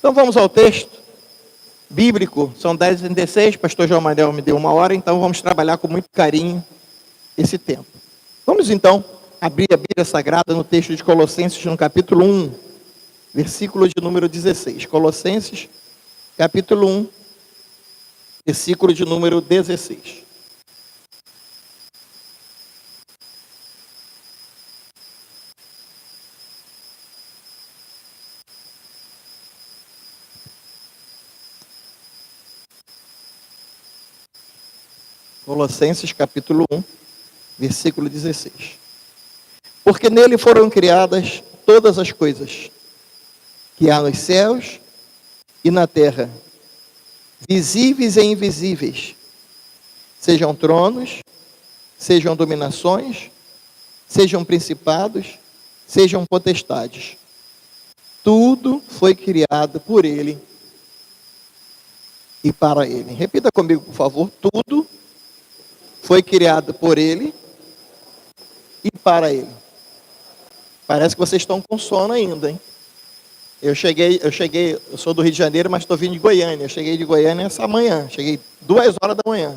Então vamos ao texto bíblico, são 10h36, pastor João Manuel me deu 1 hora, então vamos trabalhar com muito carinho esse tempo. Vamos então abrir a Bíblia Sagrada no texto de Colossenses, no capítulo 1, versículo de número 16. Colossenses, capítulo 1, versículo de número 16. Colossenses capítulo 1, versículo 16. Porque nele foram criadas todas as coisas, que há nos céus e na terra, visíveis e invisíveis, sejam tronos, sejam dominações, sejam principados, sejam potestades. Tudo foi criado por ele e para ele. Repita comigo, por favor. Tudo foi criado por ele e para ele. Parece que vocês estão com sono ainda, hein? Eu sou do Rio de Janeiro, mas estou vindo de Goiânia. Eu cheguei de Goiânia essa manhã, cheguei 2h da manhã.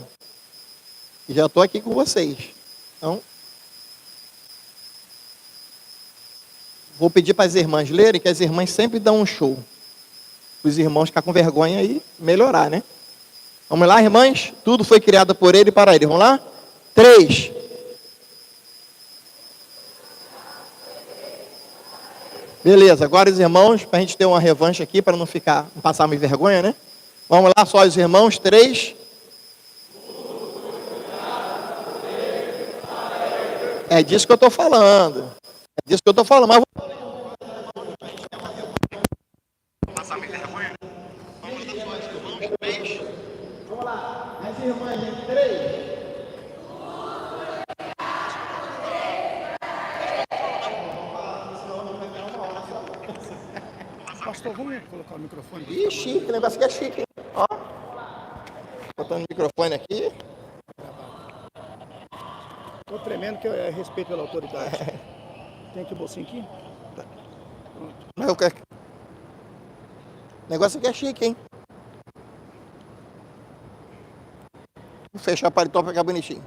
E já estou aqui com vocês. Então, vou pedir para as irmãs lerem, que as irmãs sempre dão um show. Os irmãos ficar com vergonha e melhorar, né? Vamos lá, irmãs? Tudo foi criado por ele e para ele. Vamos lá? 3. Beleza, agora os irmãos, para a gente ter uma revanche aqui, para não passar mais vergonha, né? Vamos lá, só os irmãos, 3. É disso que eu estou falando. Mas passar mais vergonha. Vamos lá, só os irmãos, 3. Vamos lá, as irmãs, 3. Pastor, vamos colocar o microfone? Ih, chique, o negócio aqui é chique, hein? Ó. Botando o microfone aqui. Estou tremendo que é respeito pela autoridade. Tem aqui o bolsinho aqui? Pronto. Mas eu quero... O negócio aqui é chique, hein? Vou fechar o paletó para ficar bonitinho.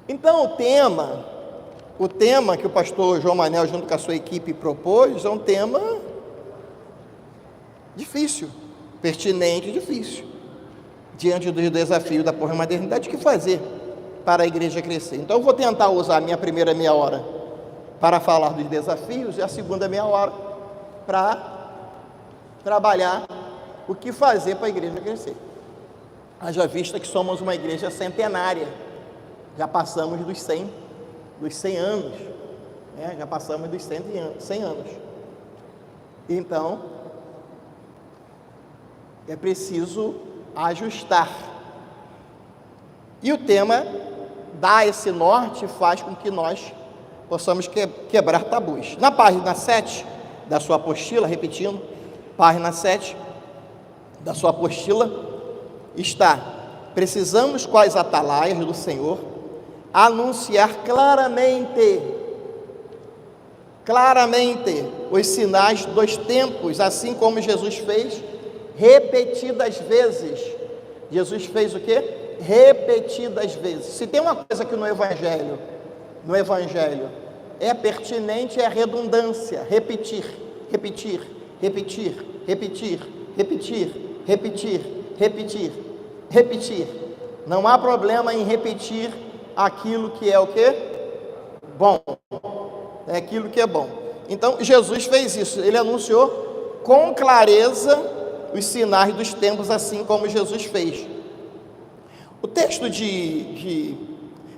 Então, o tema que o pastor João Manuel, junto com a sua equipe, propôs, é um tema difícil, pertinente e difícil. Diante dos desafios da pós-modernidade, o que fazer para a igreja crescer? Então, eu vou tentar usar a minha primeira meia hora para falar dos desafios e a segunda meia hora para trabalhar o que fazer para a igreja crescer. Haja vista que somos uma igreja centenária, já passamos dos 100 anos, né? Já passamos dos 100 anos. Então, é preciso ajustar. E o tema dá esse norte, faz com que nós possamos quebrar tabus. Na página 7 da sua apostila, repetindo, página 7 da sua apostila, está: precisamos, com as atalaias do Senhor, anunciar claramente os sinais dos tempos, assim como Jesus fez repetidas vezes. Jesus fez o quê? Repetidas vezes. Se tem uma coisa que no Evangelho é pertinente, é a redundância, repetir. Não há problema em repetir aquilo que é o quê? Bom. É aquilo que é bom. Então, Jesus fez isso. Ele anunciou com clareza os sinais dos tempos, assim como Jesus fez. O texto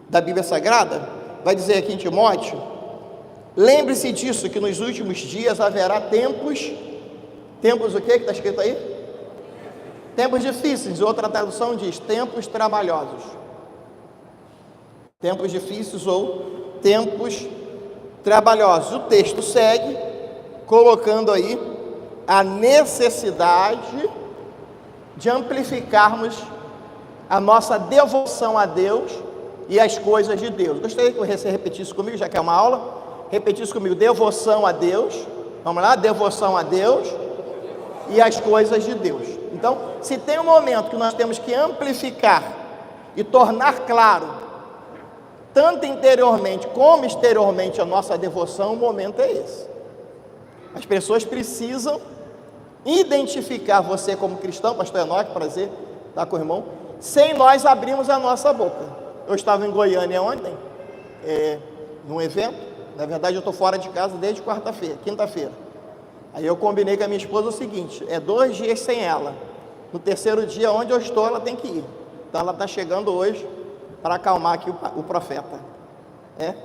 da Bíblia Sagrada vai dizer aqui em Timóteo: lembre-se disso, que nos últimos dias haverá tempos o quê que está escrito aí? Tempos difíceis. Outra tradução diz tempos trabalhosos. Tempos difíceis ou tempos trabalhosos. O texto segue colocando aí a necessidade de amplificarmos a nossa devoção a Deus e as coisas de Deus. Gostaria que você repetisse comigo, já que é uma aula. Repetisse comigo: devoção a Deus. Vamos lá, devoção a Deus e as coisas de Deus. Então, se tem um momento que nós temos que amplificar e tornar claro, tanto interiormente como exteriormente, a nossa devoção, o momento é esse. As pessoas precisam identificar você como cristão. Pastor Enoque, prazer estar com o irmão, sem nós abrirmos a nossa boca. Eu estava em Goiânia ontem, num evento. Na verdade, eu estou fora de casa desde quinta-feira. Aí eu combinei com a minha esposa o seguinte: 2 dias sem ela. No terceiro dia, onde eu estou, ela tem que ir. Então ela está chegando hoje para acalmar aqui o profeta.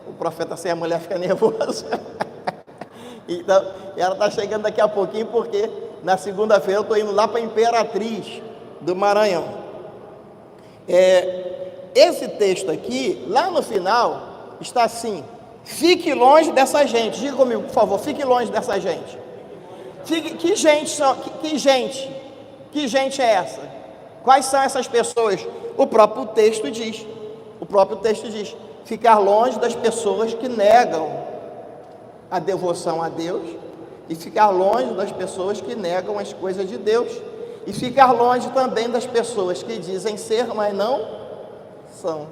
O profeta sem a mulher fica nervoso. Então, ela está chegando daqui a pouquinho, porque na segunda-feira eu estou indo lá para a Imperatriz do Maranhão. Esse texto aqui, lá no final, está assim: fique longe dessa gente. Diga comigo, por favor, fique longe dessa gente. Que gente é essa? Quais são essas pessoas? O próprio texto diz, ficar longe das pessoas que negam a devoção a Deus, e ficar longe das pessoas que negam as coisas de Deus, e ficar longe também das pessoas que dizem ser, mas não são.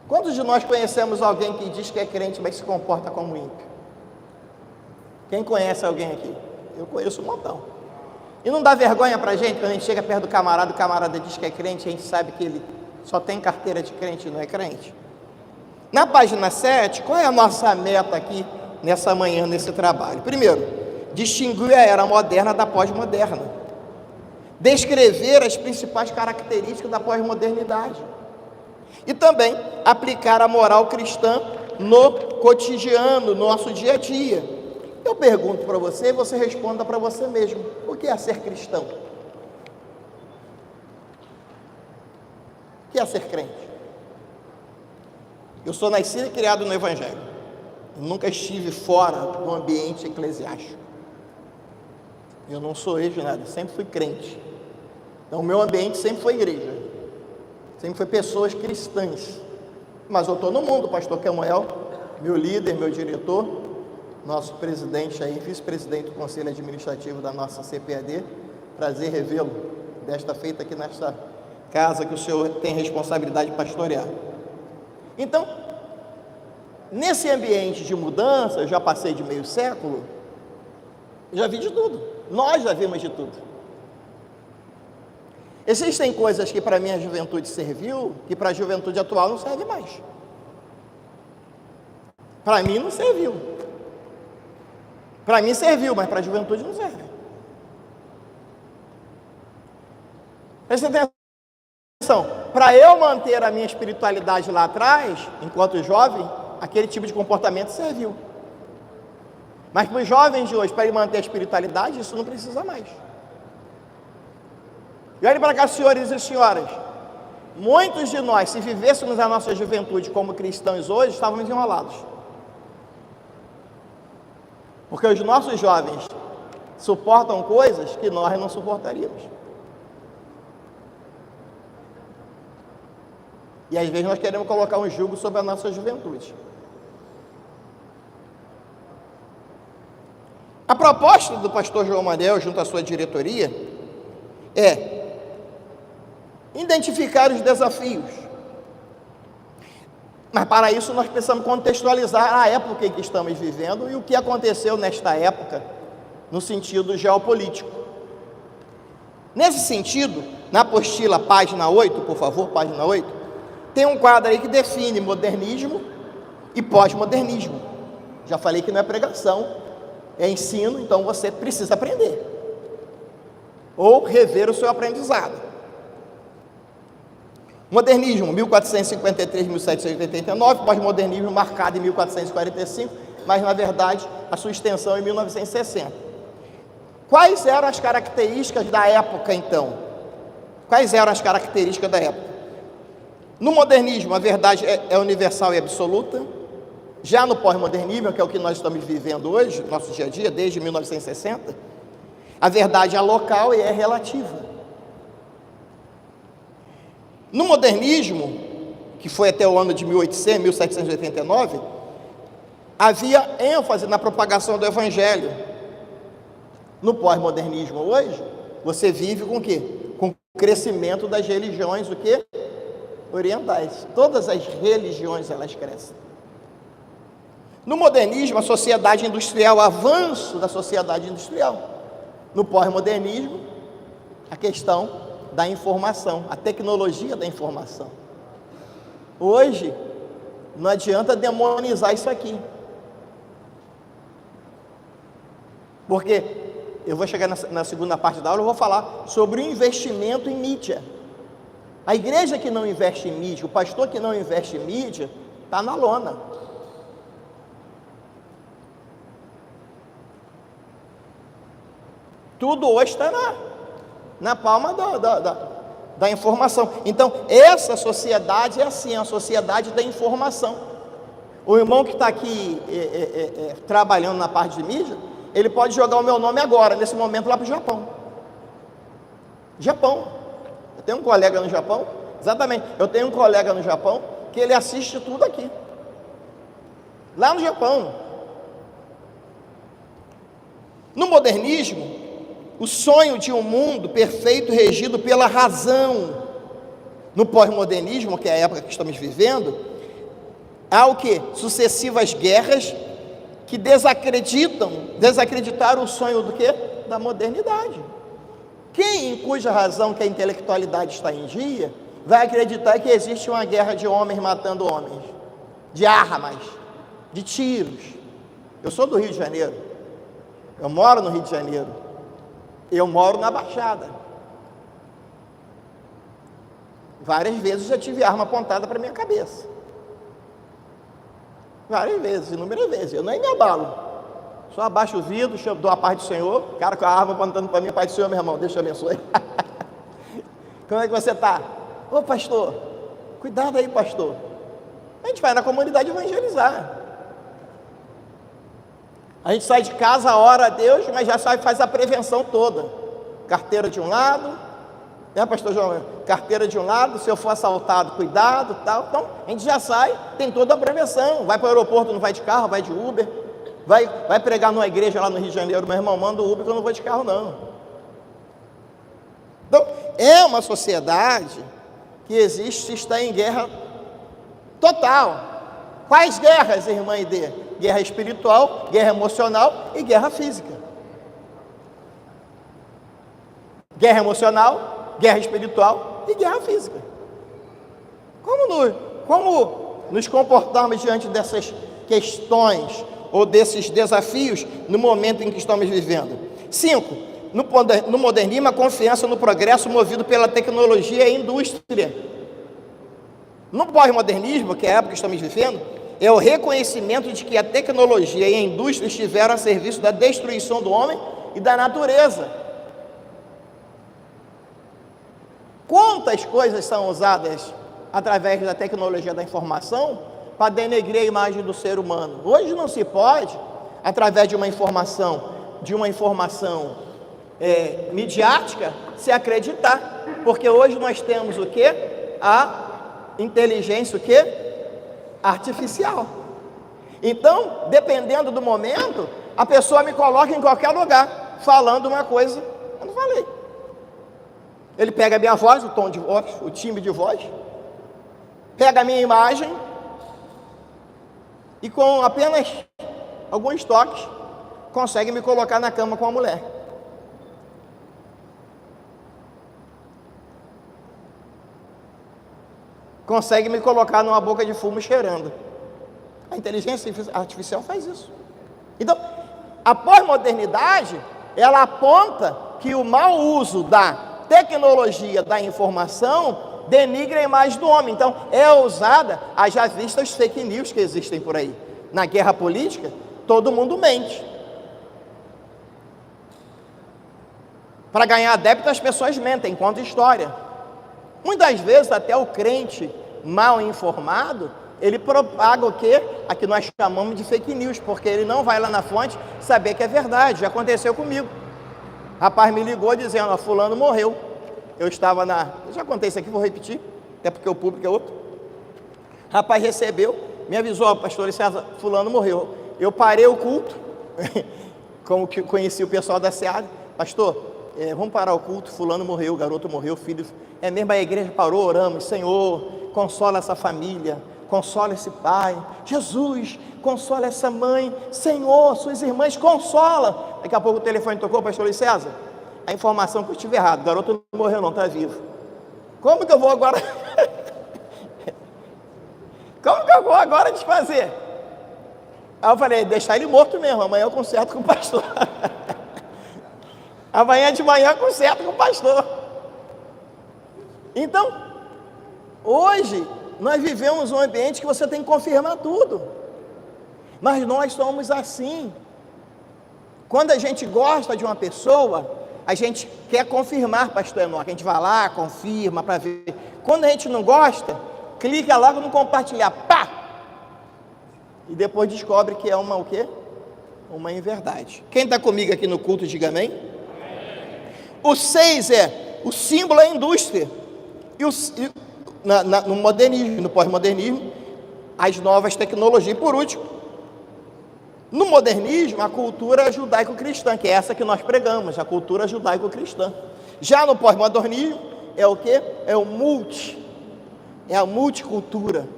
Quantos de nós conhecemos alguém que diz que é crente, mas se comporta como ímpio? Quem conhece alguém aqui? Eu conheço um montão. E não dá vergonha para a gente, quando a gente chega perto do camarada, o camarada diz que é crente, a gente sabe que ele só tem carteira de crente e não é crente? Na página 7, qual é a nossa meta aqui nessa manhã, nesse trabalho? Primeiro, distinguir a era moderna da pós-moderna. Descrever as principais características da pós-modernidade. E também aplicar a moral cristã no cotidiano, no nosso dia a dia. Eu pergunto para você e você responda para você mesmo: o que é ser cristão? O que é ser crente? Eu sou nascido e criado no Evangelho. Eu nunca estive fora do ambiente eclesiástico. Eu não sou ex-nada, sempre fui crente. Então o meu ambiente sempre foi igreja. Sempre foi pessoas cristãs. Mas eu estou no mundo, pastor Camuel, meu líder, meu diretor, nosso presidente aí, vice-presidente do Conselho Administrativo da nossa CPAD, prazer revê-lo desta feita aqui nesta casa que o senhor tem responsabilidade de pastorear. Então, nesse ambiente de mudança, eu já passei de meio século, já vi de tudo, nós já vimos de tudo. Existem coisas que para a minha juventude serviu, que para a juventude atual não serve mais. Para mim não serviu. Para mim serviu, mas para a juventude não serve. Presta atenção, para eu manter a minha espiritualidade lá atrás, enquanto jovem, aquele tipo de comportamento serviu. Mas para os jovens de hoje, para ele manter a espiritualidade, isso não precisa mais. E olhem para cá, senhores e senhoras, muitos de nós, se vivêssemos a nossa juventude como cristãos hoje, estávamos enrolados. Porque os nossos jovens suportam coisas que nós não suportaríamos. E às vezes nós queremos colocar um jugo sobre a nossa juventude. A proposta do pastor João Manel, junto à sua diretoria, é identificar os desafios. Mas para isso nós precisamos contextualizar a época em que estamos vivendo e o que aconteceu nesta época, no sentido geopolítico. Nesse sentido, na apostila, página 8, por favor, página 8, tem um quadro aí que define modernismo e pós-modernismo. Já falei que não é pregação, é ensino, então você precisa aprender. Ou rever o seu aprendizado. Modernismo, 1453-1789, pós-modernismo marcado em 1445, mas na verdade a sua extensão em 1960. Quais eram as características da época então? Quais eram as características da época? No modernismo, a verdade é universal e absoluta. Já no pós-modernismo, que é o que nós estamos vivendo hoje, nosso dia a dia, desde 1960, a verdade é local e é relativa. No modernismo, que foi até o ano de 1789, havia ênfase na propagação do Evangelho. No pós-modernismo hoje, você vive com o quê? Com o crescimento das religiões, o quê? Orientais. Todas as religiões, elas crescem. No modernismo, a sociedade industrial, o avanço da sociedade industrial. No pós-modernismo, a questão da informação, a tecnologia da informação. Hoje, não adianta demonizar isso aqui. Porque eu vou chegar na segunda parte da aula, eu vou falar sobre o investimento em mídia. A igreja que não investe em mídia, o pastor que não investe em mídia, está na lona. Tudo hoje está na palma da informação. Então, essa sociedade é assim, é a sociedade da informação. O irmão que está aqui trabalhando na parte de mídia, ele pode jogar o meu nome agora, nesse momento, lá para o Japão. Japão. Eu tenho um colega no Japão, exatamente, eu tenho um colega no Japão, que ele assiste tudo aqui. Lá no Japão. No modernismo, o sonho de um mundo perfeito regido pela razão. No pós-modernismo, que é a época que estamos vivendo, há o quê? Sucessivas guerras que desacreditaram o sonho do quê? Da modernidade. Quem, em cuja razão, que a intelectualidade está em dia, vai acreditar que existe uma guerra de homens matando homens, de armas, de tiros? Eu sou do Rio de Janeiro, eu moro no Rio de Janeiro, eu moro na Baixada. Várias vezes já tive arma apontada para minha cabeça. Várias vezes, inúmeras vezes. Eu nem me abalo. Só abaixo o vidro, dou a paz do Senhor. O cara com a arma apontando para mim, paz do Senhor, meu irmão, Deus te abençoe. Como é que você está? Ô pastor, cuidado aí, pastor. A gente vai na comunidade evangelizar. A gente sai de casa, ora a Deus, mas já sai, faz a prevenção toda. Carteira de um lado, né, pastor João? Carteira de um lado, se eu for assaltado, cuidado, tal. Então, a gente já sai, tem toda a prevenção. Vai para o aeroporto, não vai de carro, vai de Uber. Vai pregar numa igreja lá no Rio de Janeiro, meu irmão, manda o Uber que eu não vou de carro, não. Então, é uma sociedade que existe, está em guerra total. Quais guerras, irmã Idê? Guerra espiritual, guerra emocional e guerra física. Guerra emocional, guerra espiritual e guerra física. Como nos comportamos diante dessas questões ou desses desafios no momento em que estamos vivendo? 5. No modernismo, a confiança no progresso movido pela tecnologia e indústria. No pós-modernismo, que é a época que estamos vivendo, é o reconhecimento de que a tecnologia e a indústria estiveram a serviço da destruição do homem e da natureza. Quantas coisas são usadas através da tecnologia da informação para denegrir a imagem do ser humano? Hoje não se pode, através de uma informação midiática, se acreditar, porque hoje nós temos o quê? A inteligência, o quê? Artificial. Então, dependendo do momento, a pessoa me coloca em qualquer lugar, falando uma coisa, eu não falei. Ele pega a minha voz, o tom de voz, o timbre de voz, pega a minha imagem e com apenas alguns toques, consegue me colocar na cama com a mulher. Consegue me colocar numa boca de fumo cheirando. A inteligência artificial faz isso. Então, a pós-modernidade, ela aponta que o mau uso da tecnologia da informação denigra a imagem do homem. Então, é usada, haja vista os fake news que existem por aí. Na guerra política, todo mundo mente. Para ganhar adepto, as pessoas mentem, contam história. Muitas vezes até o crente mal informado, ele propaga o quê? A que nós chamamos de fake news, porque ele não vai lá na fonte saber que é verdade. Já aconteceu comigo. Rapaz me ligou dizendo, ó, fulano morreu. Eu estava eu já contei isso aqui, vou repetir, até porque o público é outro. Rapaz recebeu, me avisou, ó, pastor César, fulano morreu. Eu parei o culto, como que conheci o pessoal da SEAD, pastor, vamos parar o culto, fulano morreu, o garoto morreu, o filho, mesmo a igreja parou, oramos, Senhor, consola essa família, consola esse pai, Jesus, consola essa mãe, Senhor, suas irmãs, consola. Daqui a pouco o telefone tocou, pastor Luiz César, a informação que eu estive errado, o garoto não morreu não, está vivo. Como que eu vou agora? Como que eu vou agora desfazer? Aí eu falei, deixar ele morto mesmo, amanhã eu conserto com o pastor. Amanhã de manhã eu conserto com o pastor. Então, hoje, nós vivemos um ambiente que você tem que confirmar tudo. Mas nós somos assim. Quando a gente gosta de uma pessoa, a gente quer confirmar, pastor Enoque. A gente vai lá, confirma para ver. Quando a gente não gosta, clica logo no compartilhar, pá! E depois descobre que é uma o quê? Uma inverdade. Quem está comigo aqui no culto, diga amém. O 6 o símbolo é a indústria. No modernismo, no pós-modernismo, as novas tecnologias. E por último, no modernismo, a cultura judaico-cristã, que é essa que nós pregamos, a cultura judaico-cristã. Já no pós-modernismo, é o quê? É a multicultura,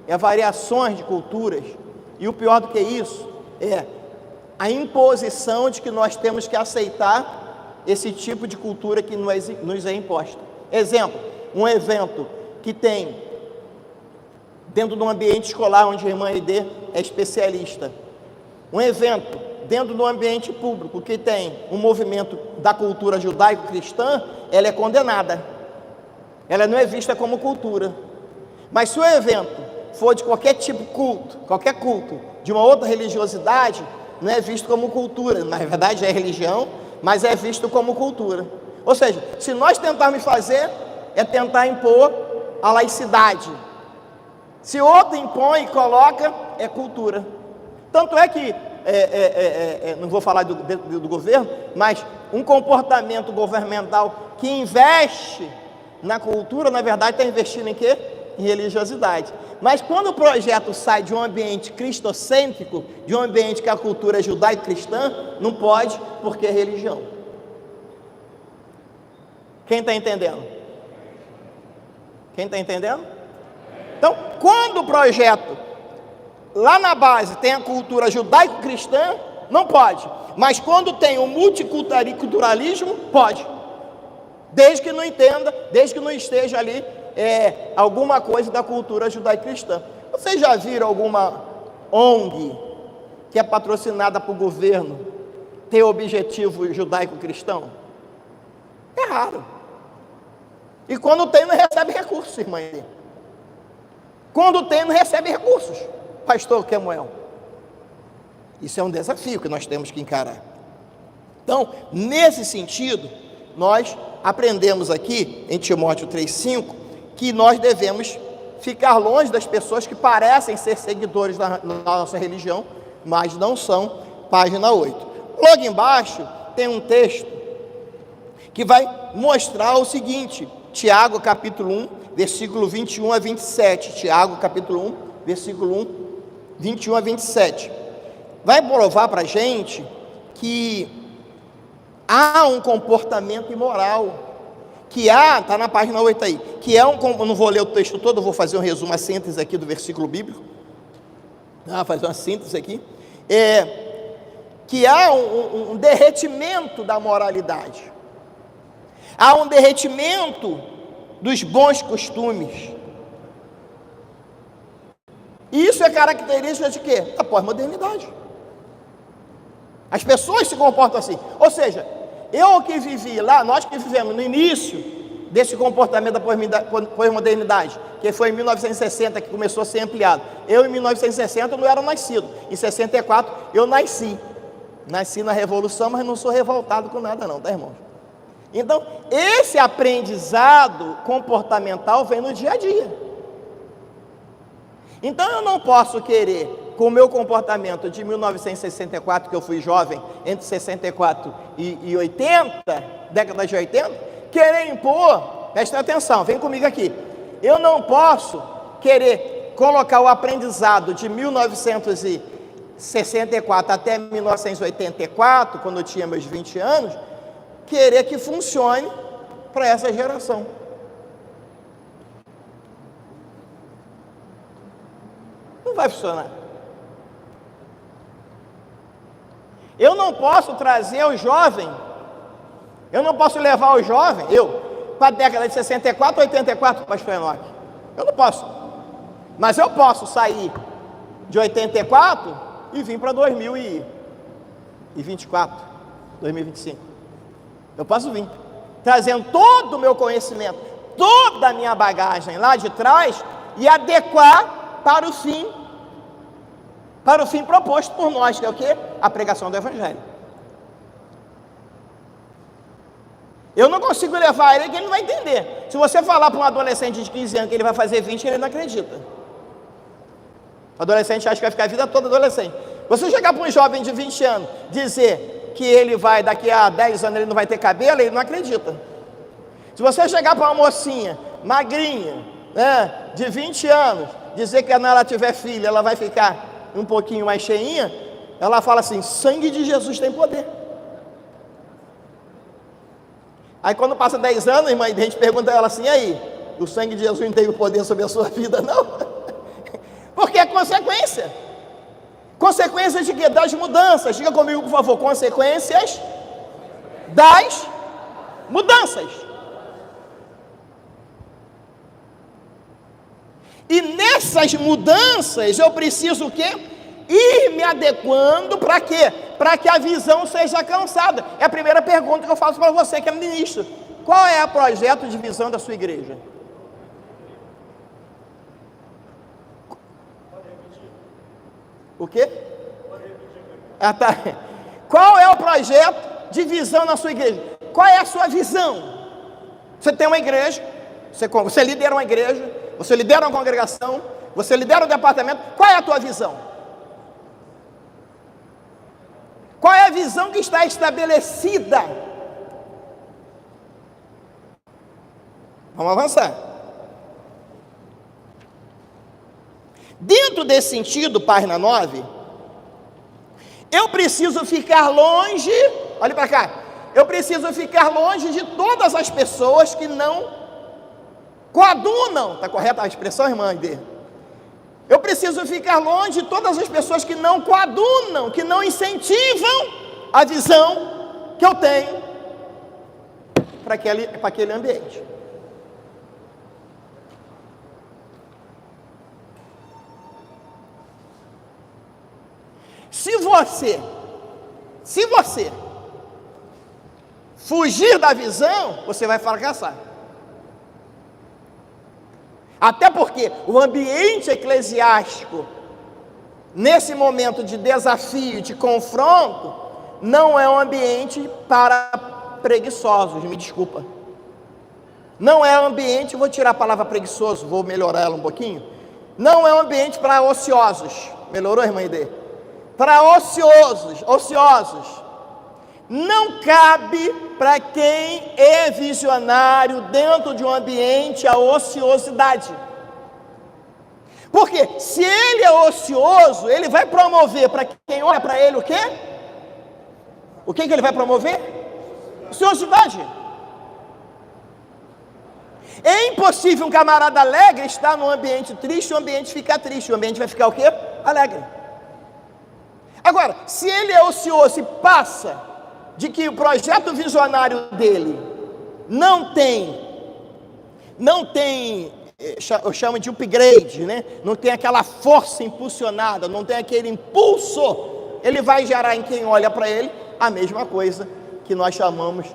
é variações de culturas. E o pior do que isso, é a imposição de que nós temos que aceitar esse tipo de cultura que nos é imposta. Exemplo, um evento que tem, dentro de um ambiente escolar, onde a irmã Aide é especialista, um evento dentro do ambiente público que tem um movimento da cultura judaico-cristã, ela é condenada, ela não é vista como cultura. Mas se o evento for de qualquer tipo de culto, qualquer culto de uma outra religiosidade, não é visto como cultura. Na verdade é religião, mas é visto como cultura. Ou seja, se nós tentarmos fazer, é tentar impor a laicidade. Se outro impõe e coloca, é cultura. Tanto é que, não vou falar do governo, mas um comportamento governamental que investe na cultura, na verdade está investindo em quê? Em religiosidade. Mas quando o projeto sai de um ambiente cristocêntrico, de um ambiente que a cultura é judaico-cristã, não pode, porque é religião. Quem está entendendo? Quem está entendendo? Então, quando o projeto lá na base tem a cultura judaico-cristã, não pode. Mas quando tem o multiculturalismo, pode. Desde que não entenda, desde que não esteja ali alguma coisa da cultura judaico-cristã. Vocês já viram alguma ONG que é patrocinada por governo ter objetivo judaico-cristão? É raro. E quando tem, não recebe recursos, irmã. Quando tem, não recebe recursos, pastor Kemuel. Isso é um desafio que nós temos que encarar. Então, nesse sentido, nós aprendemos aqui, em Timóteo 3,5, que nós devemos ficar longe das pessoas que parecem ser seguidores da nossa religião, mas não são. Página 8. Logo embaixo, tem um texto que vai mostrar o seguinte, Tiago capítulo 1, versículo 21 a 27. Tiago capítulo 1, versículo 1, 21 a 27. Vai provar para a gente que há um comportamento imoral, está na página 8 aí, eu não vou ler o texto todo, vou fazer um resumo, uma síntese aqui do versículo bíblico, fazer uma síntese aqui, que há um derretimento da moralidade, há um derretimento dos bons costumes. Isso é característica de quê? Da pós-modernidade. As pessoas se comportam assim, ou seja, eu que vivi lá, nós que vivemos no início desse comportamento da pós-modernidade, que foi em 1960 que começou a ser ampliado. Eu em 1960 não era nascido, em 64 eu nasci na Revolução, mas não sou revoltado com nada não, tá, irmãos? Então, esse aprendizado comportamental vem no dia a dia. Então eu não posso querer, com o meu comportamento de 1964, que eu fui jovem, entre 64 e 80, década de 80, querer impor, presta atenção, vem comigo aqui, eu não posso querer colocar o aprendizado de 1960 64 até 1984, quando eu tinha meus 20 anos, querer que funcione para essa geração. Não vai funcionar. Eu não posso trazer o jovem, eu não posso levar o jovem, para a década de 64, 84, pastor Enoque. Eu não posso. Mas eu posso sair de 84 e vir para 2024, 2025. Eu posso vir, trazendo todo o meu conhecimento, toda a minha bagagem lá de trás e adequar para o fim proposto por nós, que é o quê? A pregação do Evangelho. Eu não consigo levar ele, que ele não vai entender. Se você falar para um adolescente de 15 anos que ele vai fazer 20, ele não acredita. O adolescente acha que vai ficar a vida toda adolescente. Você chegar para um jovem de 20 anos, dizer que ele vai, daqui a 10 anos ele não vai ter cabelo, ele não acredita. Se você chegar para uma mocinha magrinha, né, de 20 anos, dizer que quando ela tiver filho, ela vai ficar um pouquinho mais cheinha, ela fala assim: sangue de Jesus tem poder. Aí quando passa 10 anos, irmã, a gente pergunta a ela assim: e aí, o sangue de Jesus não tem o poder sobre a sua vida, não? Porque é consequência. Consequências de quê? Das mudanças. Diga comigo, por favor: consequências das mudanças. E nessas mudanças eu preciso o quê? Ir me adequando para quê? Para que a visão seja alcançada. É a primeira pergunta que eu faço para você que é ministro. Qual é o projeto de visão da sua igreja? O quê? Ah, tá. Qual é o projeto de visão na sua igreja? Qual é a sua visão? Você tem uma igreja, você lidera uma igreja, você lidera uma congregação, você lidera um departamento. Qual é a tua visão? Qual é a visão que está estabelecida? Vamos avançar. Dentro desse sentido, página 9, eu preciso ficar longe, olha para cá, eu preciso ficar longe de todas as pessoas que não coadunam, está correta a expressão, irmã? Eu preciso ficar longe de todas as pessoas que não coadunam, que não incentivam a visão que eu tenho para aquele ambiente. Se você fugir da visão, você vai fracassar. Até porque o ambiente eclesiástico, nesse momento de desafio, de confronto, não é um ambiente para preguiçosos, me desculpa. Não é um ambiente, vou tirar a palavra preguiçoso, vou melhorar ela um pouquinho. Não é um ambiente para ociosos. Melhorou, irmã Ide? Para ociosos. Não cabe para quem é visionário dentro de um ambiente a ociosidade. Porque se ele é ocioso, ele vai promover para quem olha para ele o quê? O que ele vai promover? Ociosidade. É impossível um camarada alegre estar num ambiente triste e o ambiente ficar triste. O ambiente vai ficar o quê? Alegre. Agora, se ele é ocioso e passa de que o projeto visionário dele não tem, eu chamo de upgrade, né? Não tem aquela força impulsionada, não tem aquele impulso, ele vai gerar em quem olha para ele a mesma coisa que nós chamamos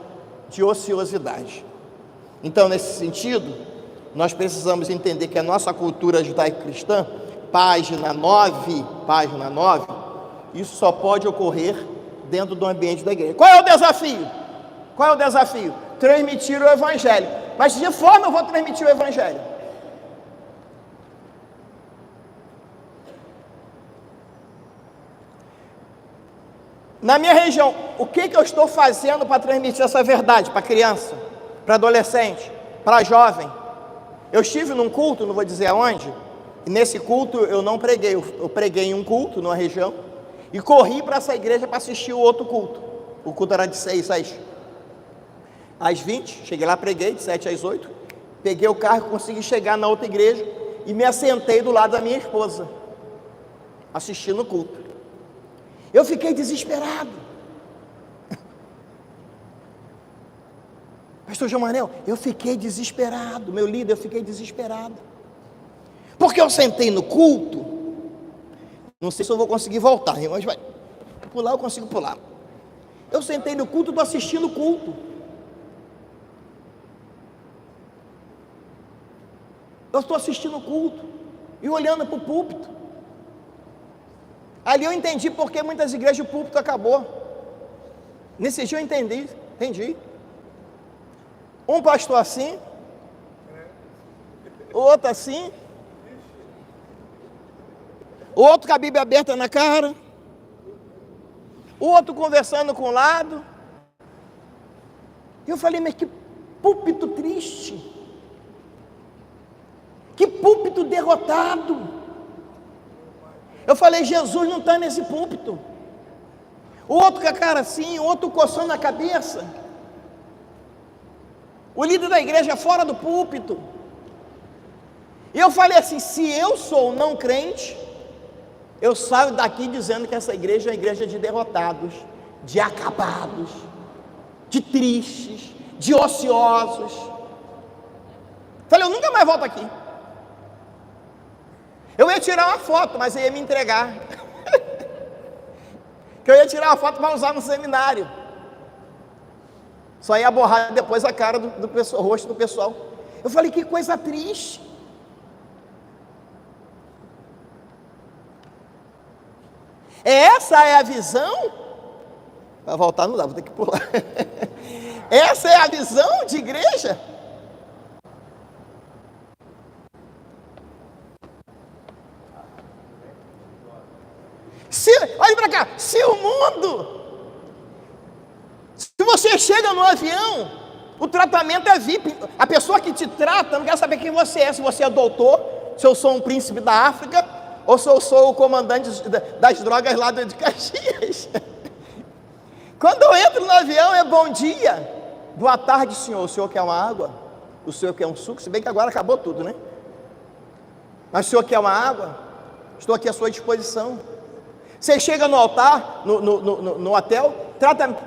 de ociosidade. Então, nesse sentido, nós precisamos entender que a nossa cultura judaico-cristã, página 9, isso só pode ocorrer dentro do ambiente da igreja. Qual é o desafio? Transmitir o Evangelho. Mas de que forma eu vou transmitir o Evangelho? Na minha região, o que eu estou fazendo para transmitir essa verdade para criança, para adolescente, para jovem? Eu estive num culto, não vou dizer aonde, e nesse culto eu não preguei, eu preguei em um culto numa região, e corri para essa igreja para assistir o outro culto. O culto era de 6 às 20, cheguei lá, preguei de 7 às 8, peguei o carro, consegui chegar na outra igreja e me assentei do lado da minha esposa, assistindo o culto. Eu fiquei desesperado. Pastor João Manel, eu fiquei desesperado, meu líder, eu fiquei desesperado. Porque eu sentei no culto, não sei se eu vou conseguir voltar, mas vai pular, eu consigo pular. Eu sentei no culto, estou assistindo o culto. Eu estou assistindo o culto e olhando para o púlpito. Ali eu entendi porque muitas igrejas o púlpito acabou. Nesse dia eu entendi. Um pastor assim, o outro assim, o outro com a Bíblia aberta na cara, o outro conversando com o lado. Eu falei, mas que púlpito triste, que púlpito derrotado. Eu falei, Jesus não está nesse púlpito. O outro com a cara assim, o outro coçando a cabeça. O líder da igreja fora do púlpito. E eu falei assim, se eu sou não crente, eu saio daqui dizendo que essa igreja é uma igreja de derrotados, de acabados, de tristes, de ociosos. Falei, eu nunca mais volto aqui. Eu ia tirar uma foto, mas eu ia me entregar. Que eu ia tirar uma foto para usar no seminário. Só ia borrar depois a cara do pessoal, o rosto do pessoal. Eu falei, que coisa triste. Essa é a visão? Vai voltar não dá, vou ter que pular. Essa é a visão de igreja? Olha para cá, se o mundo, se você chega no avião, o tratamento é VIP, a pessoa que te trata não quer saber quem você é, se você é doutor, se eu sou um príncipe da África, ou se eu sou o comandante das drogas lá de Caxias. Quando eu entro no avião é bom dia, boa tarde senhor, o senhor quer uma água? O senhor quer um suco? Se bem que agora acabou tudo, né? Mas o senhor quer uma água? Estou aqui à sua disposição. Você chega no altar, no hotel,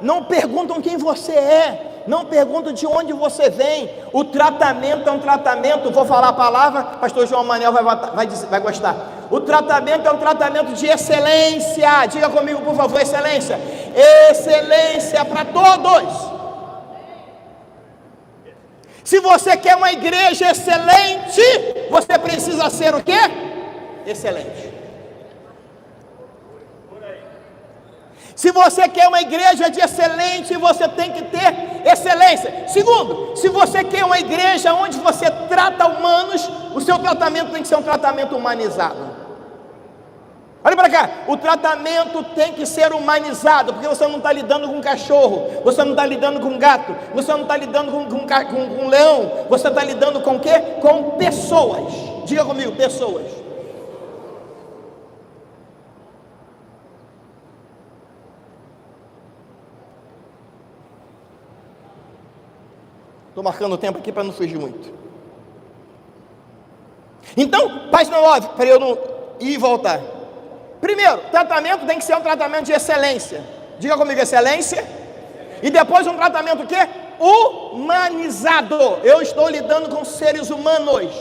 não perguntam quem você é, não perguntam de onde você vem. O tratamento é um tratamento, vou falar a palavra, pastor João Manel vai gostar. O tratamento é um tratamento de excelência. Diga comigo, por favor, excelência. Excelência para todos. Se você quer uma igreja excelente, você precisa ser o quê? Excelente. Se você quer uma igreja de excelente, você tem que ter excelência. Segundo, se você quer uma igreja onde você trata humanos, o seu tratamento tem que ser um tratamento humanizado. Olha para cá, o tratamento tem que ser humanizado, porque você não está lidando com um cachorro, você não está lidando com um gato, você não está lidando com um leão, você está lidando com o quê? Com pessoas. Diga comigo, pessoas. Estou marcando o tempo aqui para não fugir muito. Então, página 9, para eu não ir e voltar. Primeiro, tratamento tem que ser um tratamento de excelência. Diga comigo, excelência. E depois um tratamento o quê? Humanizado. Eu estou lidando com seres humanos,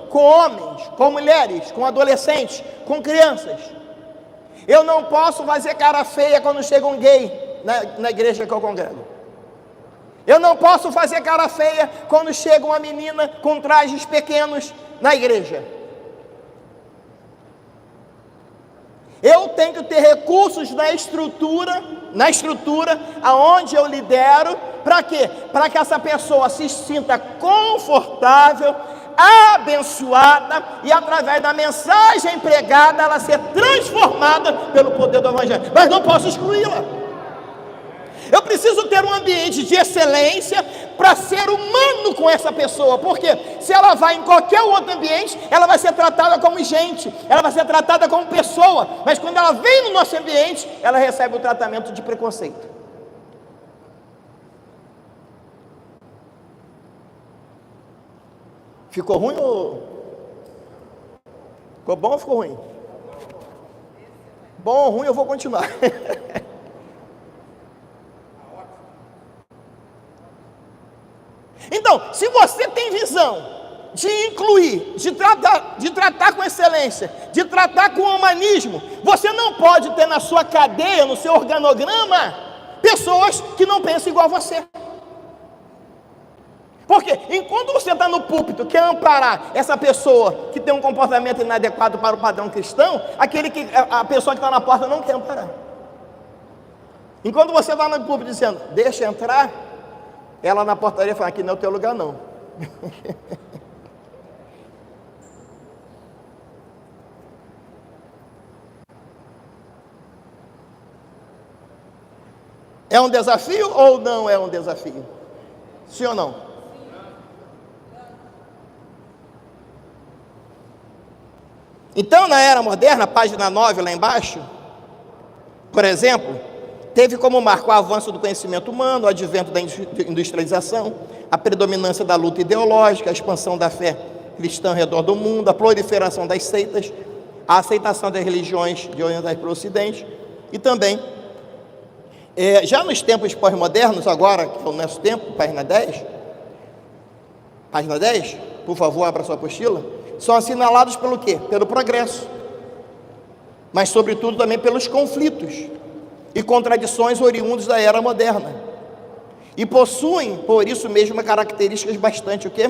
com homens, com mulheres, com adolescentes, com crianças. Eu não posso fazer cara feia quando chega um gay na igreja que eu congrego. Eu não posso fazer cara feia quando chega uma menina com trajes pequenos na igreja. Eu tenho que ter recursos na estrutura aonde eu lidero, para quê? Para que essa pessoa se sinta confortável, abençoada, e através da mensagem pregada, ela ser transformada pelo poder do Evangelho. Mas não posso excluí-la. Eu preciso ter um ambiente de excelência para ser humano com essa pessoa, porque se ela vai em qualquer outro ambiente, ela vai ser tratada como gente, ela vai ser tratada como pessoa, mas quando ela vem no nosso ambiente, ela recebe o tratamento de preconceito. Ficou ruim ou... Ficou bom ou ficou ruim? Bom ou ruim, eu vou continuar. Então, se você tem visão de incluir, de tratar com excelência, de tratar com humanismo, você não pode ter na sua cadeia, no seu organograma, pessoas que não pensam igual a você. Porque enquanto você está no púlpito, quer amparar essa pessoa que tem um comportamento inadequado para o padrão cristão, a pessoa que está na porta não quer amparar. Enquanto você está no púlpito dizendo, deixa entrar, ela na portaria fala, aqui não é o teu lugar não. É um desafio ou não é um desafio? Sim ou não? Então, na era moderna, página 9 lá embaixo, por exemplo, teve como marco o avanço do conhecimento humano, o advento da industrialização, a predominância da luta ideológica, a expansão da fé cristã ao redor do mundo, a proliferação das seitas, a aceitação das religiões de Oriente para o Ocidente, e também, já nos tempos pós-modernos, agora, que é o nosso tempo, página 10, por favor, abra sua apostila, são assinalados pelo quê? Pelo progresso, mas sobretudo também pelos conflitos e contradições oriundos da era moderna, e possuem, por isso mesmo, características bastante o quê?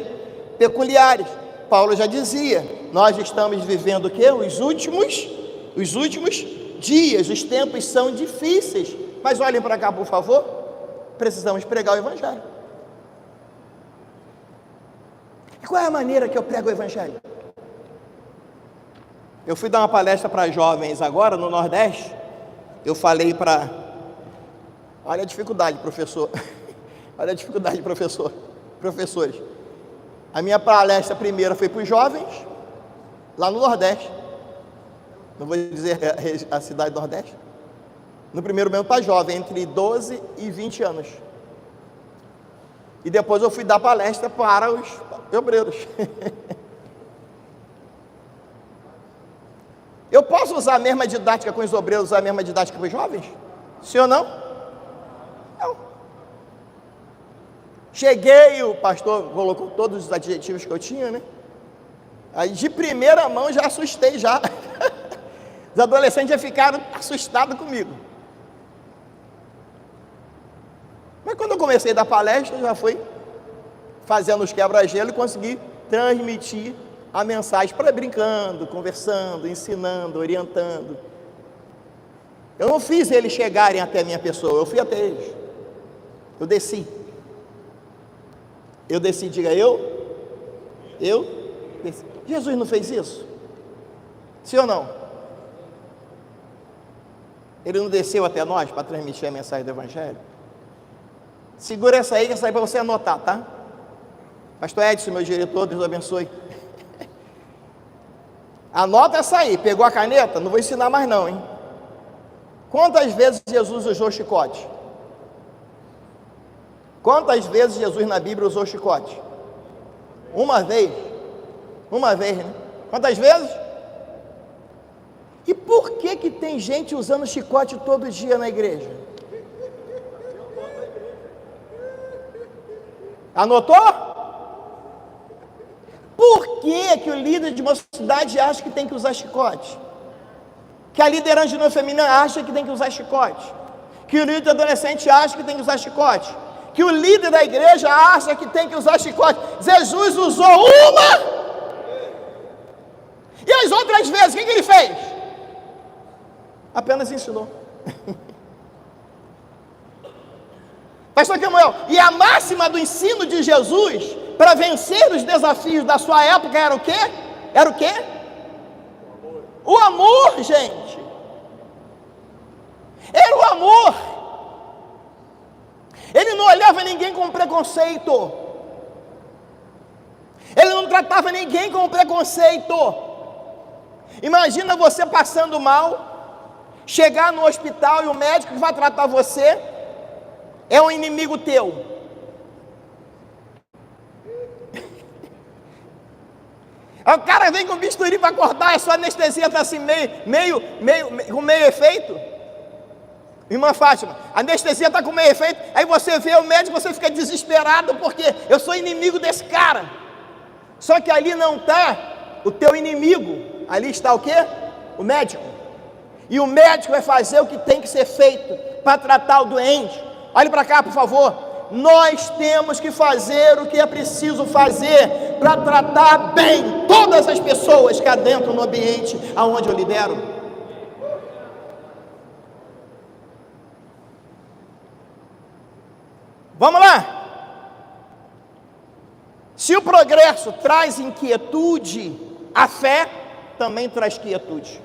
Peculiares. Paulo já dizia, nós estamos vivendo o quê? Os últimos dias, os tempos são difíceis, mas olhem para cá, por favor, precisamos pregar o Evangelho. E qual é a maneira que eu prego o Evangelho? Eu fui dar uma palestra para jovens agora, no Nordeste, eu falei para... Olha a dificuldade, professor. Olha a dificuldade, professores. A minha palestra primeira foi para os jovens, lá no Nordeste. Não vou dizer a cidade do Nordeste. No primeiro mesmo para jovem, entre 12 e 20 anos. E depois eu fui dar palestra para os obreiros. Eu posso usar a mesma didática com os obreiros, usar a mesma didática com os jovens? Sim ou não? Não. Cheguei, o pastor colocou todos os adjetivos que eu tinha, né? Aí de primeira mão já assustei já. Os adolescentes já ficaram assustados comigo. Mas quando eu comecei a dar palestra, já fui fazendo os quebra-gelo e consegui transmitir a mensagem para brincando, conversando, ensinando, orientando. Eu não fiz eles chegarem até a minha pessoa, eu fui até eles. Eu desci. Diga eu desci. Jesus não fez isso? Sim ou não? Ele não desceu até nós para transmitir a mensagem do Evangelho? Segura essa aí, que essa aí é para você anotar, tá? Pastor Edson, meu diretor, Deus abençoe. Anota essa aí, pegou a caneta? Não vou ensinar mais não, hein? Quantas vezes Jesus usou chicote? Quantas vezes Jesus na Bíblia usou chicote? Uma vez, né? Quantas vezes? E por que tem gente usando chicote todo dia na igreja? Anotou? Por que o líder de uma cidade acha que tem que usar chicote? Que a liderança feminina acha que tem que usar chicote? Que o líder adolescente acha que tem que usar chicote? Que o líder da igreja acha que tem que usar chicote? Jesus usou uma! E as outras vezes, o que ele fez? Apenas ensinou. Pastor Samuel, e a máxima do ensino de Jesus para vencer os desafios da sua época era o quê? Era o quê? O amor, gente. Era o amor. Ele não olhava ninguém com preconceito. Ele não tratava ninguém com preconceito. Imagina você passando mal, chegar no hospital e o médico que vai tratar você é um inimigo teu. Aí o cara vem com bisturi para cortar, a sua anestesia está assim com meio efeito. Irmã Fátima, a anestesia está com meio efeito, aí você vê o médico, você fica desesperado, porque eu sou inimigo desse cara. Só que ali não está o teu inimigo, ali está o quê? O médico. E o médico vai fazer o que tem que ser feito para tratar o doente. Olhe para cá, por favor. Nós temos que fazer o que é preciso fazer para tratar bem todas as pessoas que adentram no ambiente aonde eu lidero. Vamos lá. Se o progresso traz inquietude, a fé também traz quietude.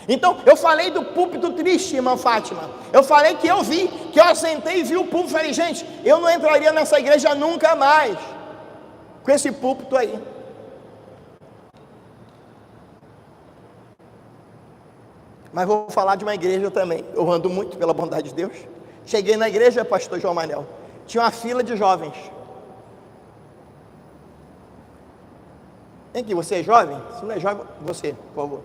Então, eu falei do púlpito triste, irmã Fátima. Eu falei que eu vi, que eu sentei e vi o púlpito e falei, gente, eu não entraria nessa igreja nunca mais com esse púlpito aí. Mas vou falar de uma igreja também. Eu ando muito pela bondade de Deus. Cheguei na igreja, pastor João Manel, tinha uma fila de jovens. Vem aqui, você é jovem? Se não é jovem, você, por favor.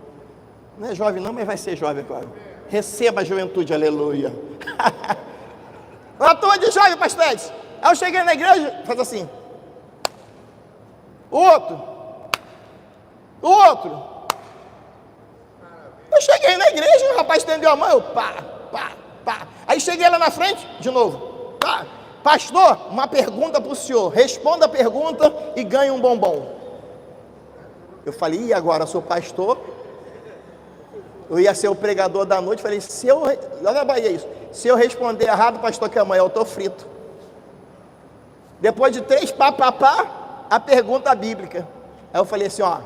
Não é jovem não, mas vai ser jovem agora. Receba a juventude, aleluia. Uma turma de jovem, pastor Edson. Aí eu cheguei na igreja, faz assim. O outro. Eu cheguei na igreja, o rapaz estendeu a mão, eu pá. Aí cheguei lá na frente, de novo. Pá. Pastor, uma pergunta para o senhor. Responda a pergunta e ganhe um bombom. Eu falei, e agora, sou pastor? Eu ia ser o pregador da noite. Falei, olha a Bahia isso. Se eu responder errado, pastor, que amanhã eu estou frito. Depois de 3 a pergunta bíblica. Aí eu falei assim, ó,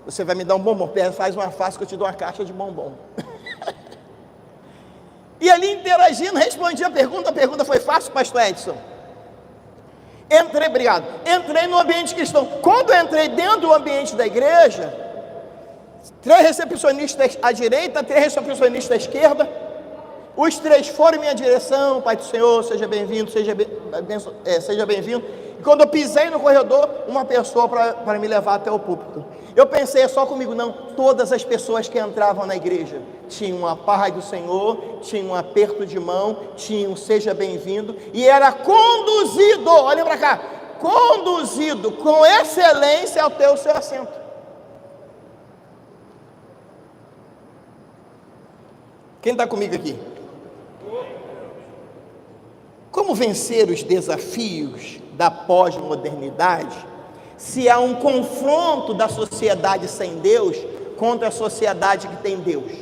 você vai me dar um bombom. Faz uma face que eu te dou uma caixa de bombom. E ali interagindo, respondi a pergunta foi fácil, pastor Edson. Entrei no ambiente cristão. Quando eu entrei dentro do ambiente da igreja, 3 recepcionistas à direita, 3 recepcionistas à esquerda, os 3 foram em minha direção, Pai do Senhor, seja bem-vindo, seja bem-vindo. E quando eu pisei no corredor, uma pessoa para me levar até o púlpito. Eu pensei, é só comigo? Não, todas as pessoas que entravam na igreja tinham uma paz do Senhor, tinham um aperto de mão, tinham seja bem-vindo, e era conduzido, olha para cá, conduzido com excelência ao teu seu assento. Quem está comigo aqui? Como vencer os desafios da pós-modernidade se há um confronto da sociedade sem Deus contra a sociedade que tem Deus?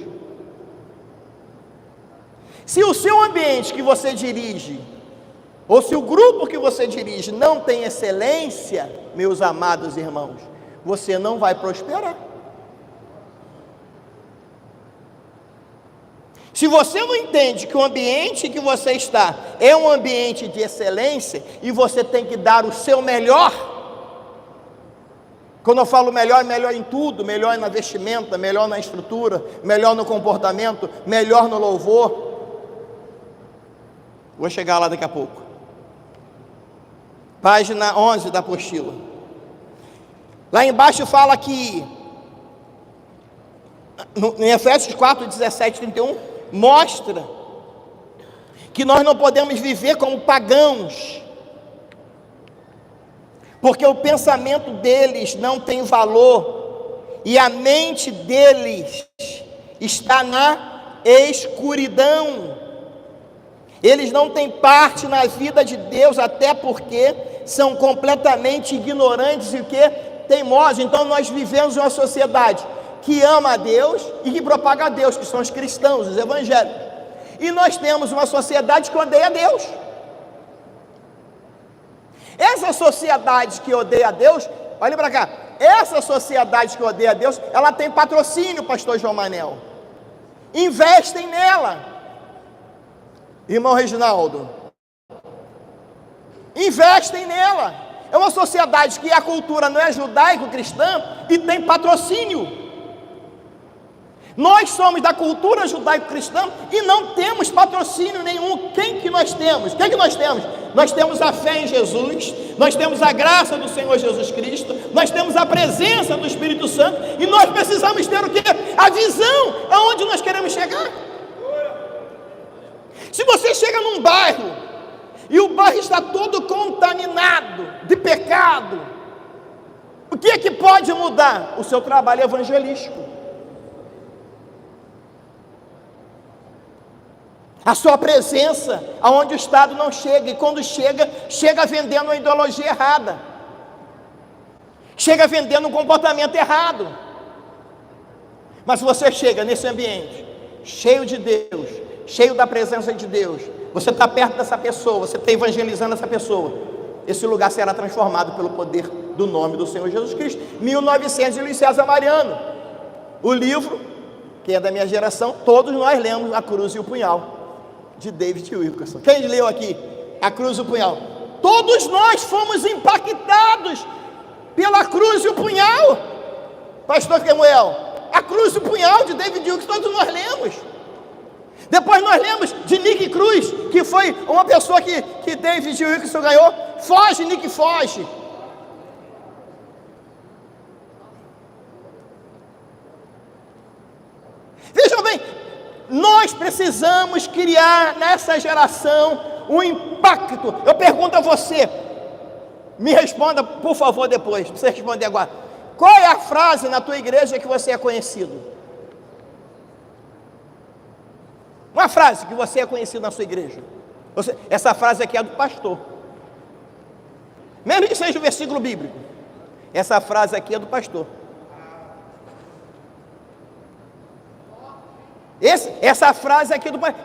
Se o seu ambiente que você dirige, ou se o grupo que você dirige não tem excelência, meus amados irmãos, você não vai prosperar. Se você não entende que o ambiente que você está é um ambiente de excelência e você tem que dar o seu melhor, quando eu falo melhor, é melhor em tudo, melhor na vestimenta, melhor na estrutura, melhor no comportamento, melhor no louvor. Vou chegar lá daqui a pouco. Página 11 da apostila. Lá embaixo fala que, em Efésios 4, 17, 31, mostra que nós não podemos viver como pagãos, porque o pensamento deles não tem valor, e a mente deles está na escuridão. Eles não têm parte na vida de Deus, até porque são completamente ignorantes e o que? Teimosos. Então nós vivemos uma sociedade que ama a Deus e que propaga a Deus, que são os cristãos, os evangélicos. E nós temos uma sociedade que odeia a Deus. Essa sociedade que odeia a Deus, olha para cá, essa sociedade que odeia a Deus, ela tem patrocínio, pastor João Manel. Investem nela. Irmão Reginaldo, investem nela. É uma sociedade que a cultura não é judaico-cristã e tem patrocínio. Nós somos da cultura judaico-cristã e não temos patrocínio nenhum. Quem que nós temos? Quem que nós temos? Nós temos a fé em Jesus, nós temos a graça do Senhor Jesus Cristo, nós temos a presença do Espírito Santo, e nós precisamos ter o quê? A visão aonde nós queremos chegar. Se você chega num bairro e o bairro está todo contaminado de pecado, o que é que pode mudar? O seu trabalho evangelístico. A sua presença, aonde o Estado não chega, e quando chega, chega vendendo uma ideologia errada, chega vendendo um comportamento errado. Mas se você chega nesse ambiente, cheio de Deus, cheio da presença de Deus, você está perto dessa pessoa, você está evangelizando essa pessoa, esse lugar será transformado pelo poder do nome do Senhor Jesus Cristo. 1900 de Luiz César Mariano, o livro, que é da minha geração, todos nós lemos A Cruz e o Punhal, de David Wilkerson. Quem leu aqui A Cruz e o Punhal? Todos nós fomos impactados pela Cruz e o Punhal. Pastor Kemuel, A Cruz e o Punhal de David Wilkerson, todos nós lemos. Depois nós lemos de Nick Cruz, que foi uma pessoa que David Wilkerson ganhou. Foge, Nick, foge. Vejam bem, nós precisamos criar nessa geração um impacto. Eu pergunto a você, me responda por favor depois, não precisa responder agora. Qual é a frase na tua igreja que você é conhecido? Uma frase que você é conhecido na sua igreja. Essa frase aqui é do pastor. Mesmo que seja o versículo bíblico, essa frase aqui é do pastor. Essa frase aqui do pastor.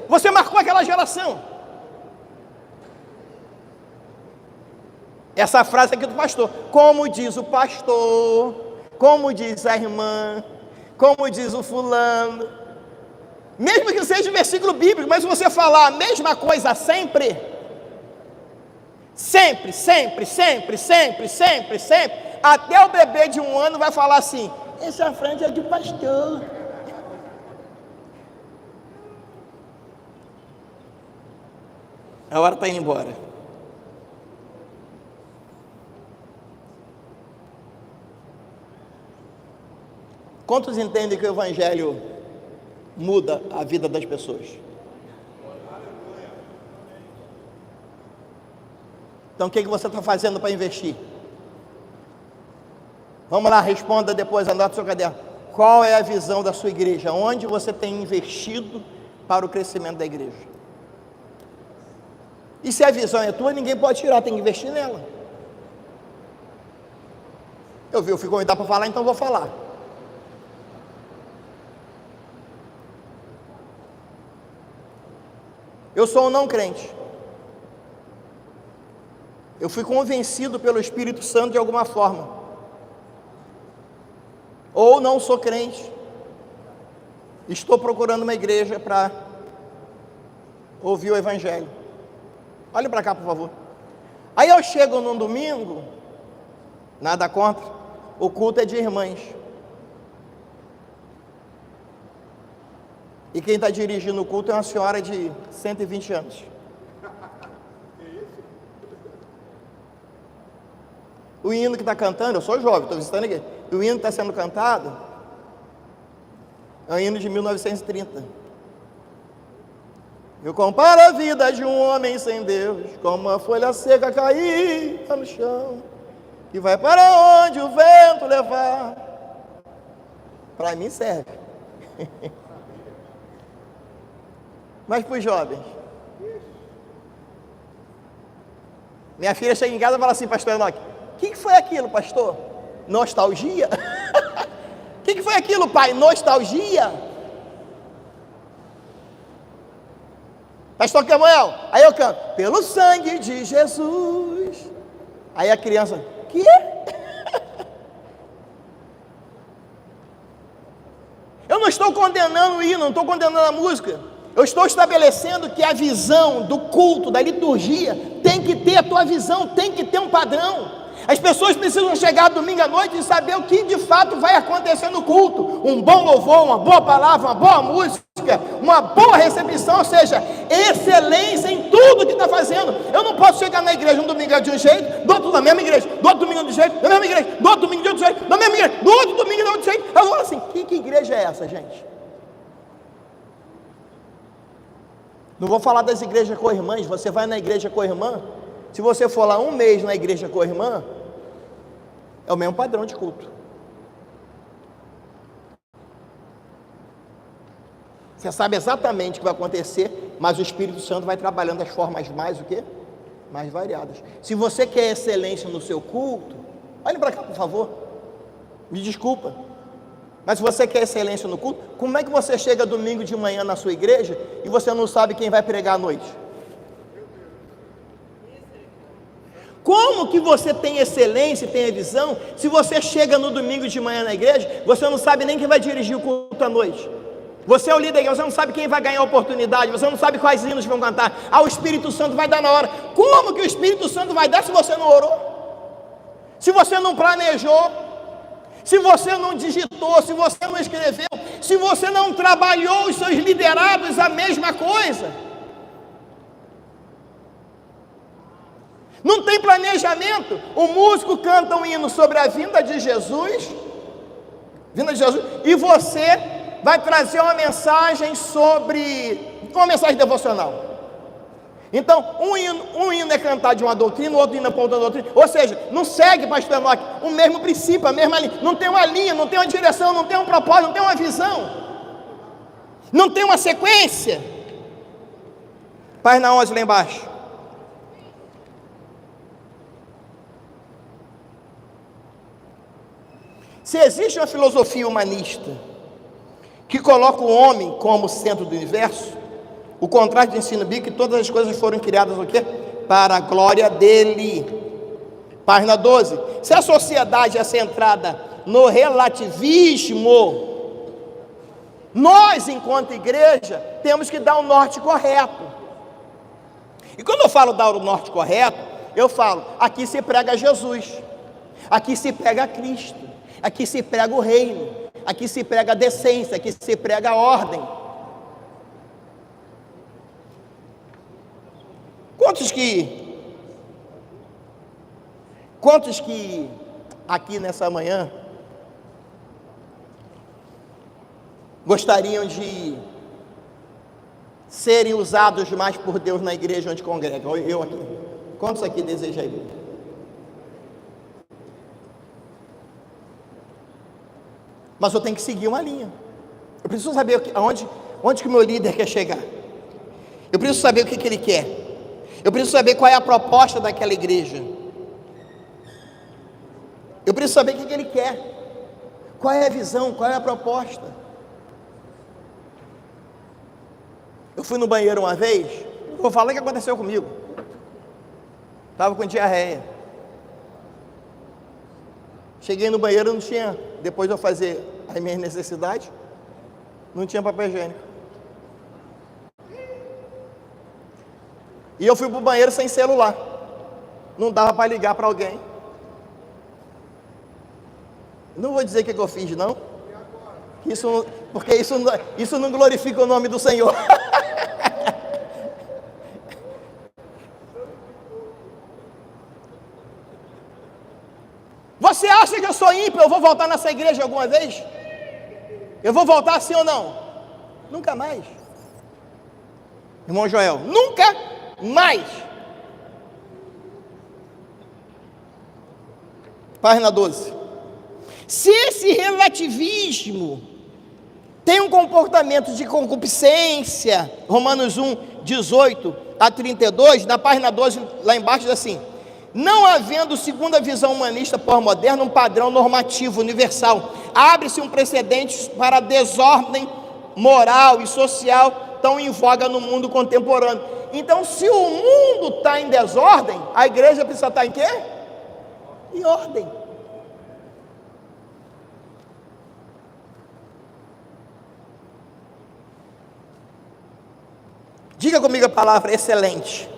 Você marcou aquela geração. Essa frase aqui do pastor. Como diz o pastor, como diz a irmã, como diz o fulano. Mesmo que seja um versículo bíblico, mas se você falar a mesma coisa sempre, até o bebê de 1 ano vai falar assim: essa frase é de pastor. A hora está indo embora. Quantos entendem que o Evangelho muda a vida das pessoas? Então o que você está fazendo para investir? Vamos lá, responda depois, anota o seu caderno. Qual é a visão da sua igreja? Onde você tem investido para o crescimento da igreja? E se a visão é tua, ninguém pode tirar, tem que investir nela. Eu fui convidado para falar, então vou falar. Eu sou um não crente. Eu fui convencido pelo Espírito Santo de alguma forma. Ou não sou crente. Estou procurando uma igreja para ouvir o Evangelho. Olhe para cá, por favor. Aí eu chego num domingo, nada contra, o culto é de irmãs. E quem está dirigindo o culto é uma senhora de 120 anos. O hino que está cantando, eu sou jovem, estou visitando aqui. O hino que está sendo cantado é um hino de 1930. Eu comparo a vida de um homem sem Deus como uma folha seca caída no chão, que vai para onde o vento levar. Para mim serve. Mas para os jovens, minha filha chega em casa e fala assim: pastor Enoque, o que foi aquilo, pastor? Nostalgia? O que foi aquilo, pai? Nostalgia? Pastor Kemuel, aí eu canto: pelo sangue de Jesus. Aí a criança: que? Eu não estou condenando o hino, não estou condenando a música. Eu estou estabelecendo que a visão do culto, da liturgia, tem que ter a tua visão, tem que ter um padrão. As pessoas precisam chegar domingo à noite e saber o que de fato vai acontecer no culto. Um bom louvor, uma boa palavra, uma boa música, uma boa recepção, ou seja, excelência em tudo que está fazendo. Eu não posso chegar na igreja um domingo de um jeito, do outro na mesma igreja, do outro domingo de um jeito, na mesma igreja, do outro domingo de outro jeito, na mesma igreja, do outro domingo de outro jeito. Eu falo assim, que igreja é essa, gente? Não vou falar das igrejas co-irmãs. Você vai na igreja co-irmã, se você for lá um mês na igreja co-irmã, é o mesmo padrão de culto. Você sabe exatamente o que vai acontecer, mas o Espírito Santo vai trabalhando das formas mais o quê? Mais variadas. Se você quer excelência no seu culto, olhe para cá, por favor. Me desculpa, mas se você quer excelência no culto, como é que você chega domingo de manhã na sua igreja e você não sabe quem vai pregar à noite? Como que você tem excelência e tem a visão, se você chega no domingo de manhã na igreja, você não sabe nem quem vai dirigir o culto à noite? Você é o líder, você não sabe quem vai ganhar a oportunidade, você não sabe quais hinos vão cantar. O Espírito Santo vai dar na hora. Como que o Espírito Santo vai dar se você não orou? Se você não planejou? Se você não digitou? Se você não escreveu? Se você não trabalhou os seus liderados a mesma coisa? Não tem planejamento. O músico canta um hino sobre a vinda de Jesus, e você vai trazer uma mensagem uma mensagem devocional. Então, um hino é cantar de uma doutrina, o outro hino é para outra doutrina. Ou seja, não segue, pastor Enoque, o mesmo princípio, a mesma linha. Não tem uma linha, não tem uma direção, não tem um propósito, não tem uma visão, não tem uma sequência. Página 11 lá embaixo. Se existe uma filosofia humanista que coloca o homem como centro do universo, o contrato de ensino bíblico, que todas as coisas foram criadas o quê? Para a glória dele. Página 12. Se a sociedade é centrada no relativismo, nós, enquanto igreja, temos que dar o norte correto. E quando eu falo dar o norte correto, eu falo, aqui se prega Jesus, aqui se prega Cristo, aqui se prega o reino, aqui se prega a decência, aqui se prega a ordem. Quantos que aqui nessa manhã gostariam de serem usados mais por Deus na igreja onde congregam? Eu aqui. Quantos aqui desejam ir? Mas eu tenho que seguir uma linha. Eu preciso saber onde que o meu líder quer chegar. Eu preciso saber o que ele quer. Eu preciso saber qual é a proposta daquela igreja. Eu preciso saber o que ele quer. Qual é a visão, qual é a proposta. Eu fui no banheiro uma vez, vou falar o que aconteceu comigo. Estava com diarreia. Cheguei no banheiro, não tinha, depois de eu fazer as minhas necessidades, não tinha papel higiênico. E eu fui para o banheiro sem celular. Não dava para ligar para alguém. Não vou dizer o que eu fiz, não. Porque isso não glorifica o nome do Senhor. Você acha que eu sou ímpio? Eu vou voltar nessa igreja alguma vez? Eu vou voltar sim ou não? Nunca mais. Irmão Joel, nunca mais. Página 12. Se esse relativismo tem um comportamento de concupiscência, Romanos 1, 18 a 32, na página 12, lá embaixo diz assim: não havendo, segundo a visão humanista pós-moderna, um padrão normativo universal, abre-se um precedente para a desordem moral e social tão em voga no mundo contemporâneo. Então, se o mundo está em desordem, a igreja precisa estar em quê? Em ordem. Diga comigo a palavra excelente.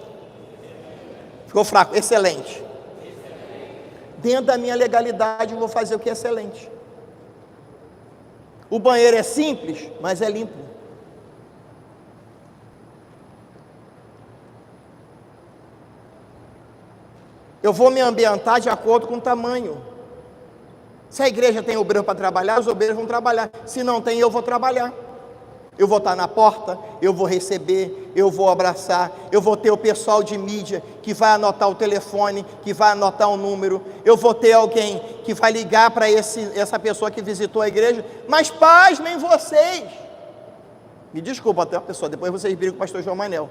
Ficou fraco, excelente. Dentro da minha legalidade eu vou fazer o que é excelente. O banheiro é simples, mas é limpo. Eu vou me ambientar de acordo com o tamanho. Se a igreja tem obreiro para trabalhar, os obreiros vão trabalhar. Se não tem, eu vou trabalhar. Eu vou estar na porta, eu vou receber, eu vou abraçar, eu vou ter o pessoal de mídia que vai anotar o telefone, que vai anotar o número, eu vou ter alguém que vai ligar para essa pessoa que visitou a igreja, mas pasmem vocês. Me desculpa até, pessoal, depois vocês brigam com o pastor João Manel.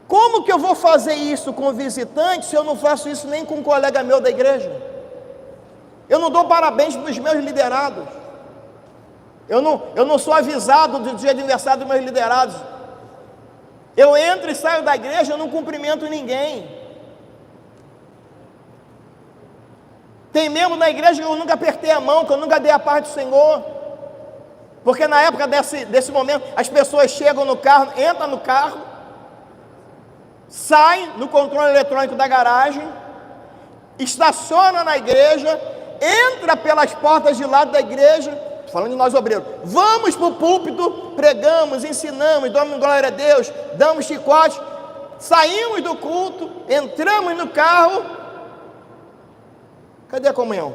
Como que eu vou fazer isso com o visitante se eu não faço isso nem com um colega meu da igreja? Eu não dou parabéns para os meus liderados. Eu não sou avisado do dia de aniversário dos meus liderados. Eu entro e saio da igreja, eu não cumprimento ninguém. Tem membro da igreja que eu nunca apertei a mão, que eu nunca dei a paz do Senhor. Porque na época desse momento, as pessoas chegam no carro, entram no carro, saem no controle eletrônico da garagem, estacionam na igreja, entra pelas portas de lado da igreja, falando de nós obreiros, vamos para o púlpito, pregamos, ensinamos, damos glória a Deus, damos chicote, saímos do culto, entramos no carro, cadê a comunhão?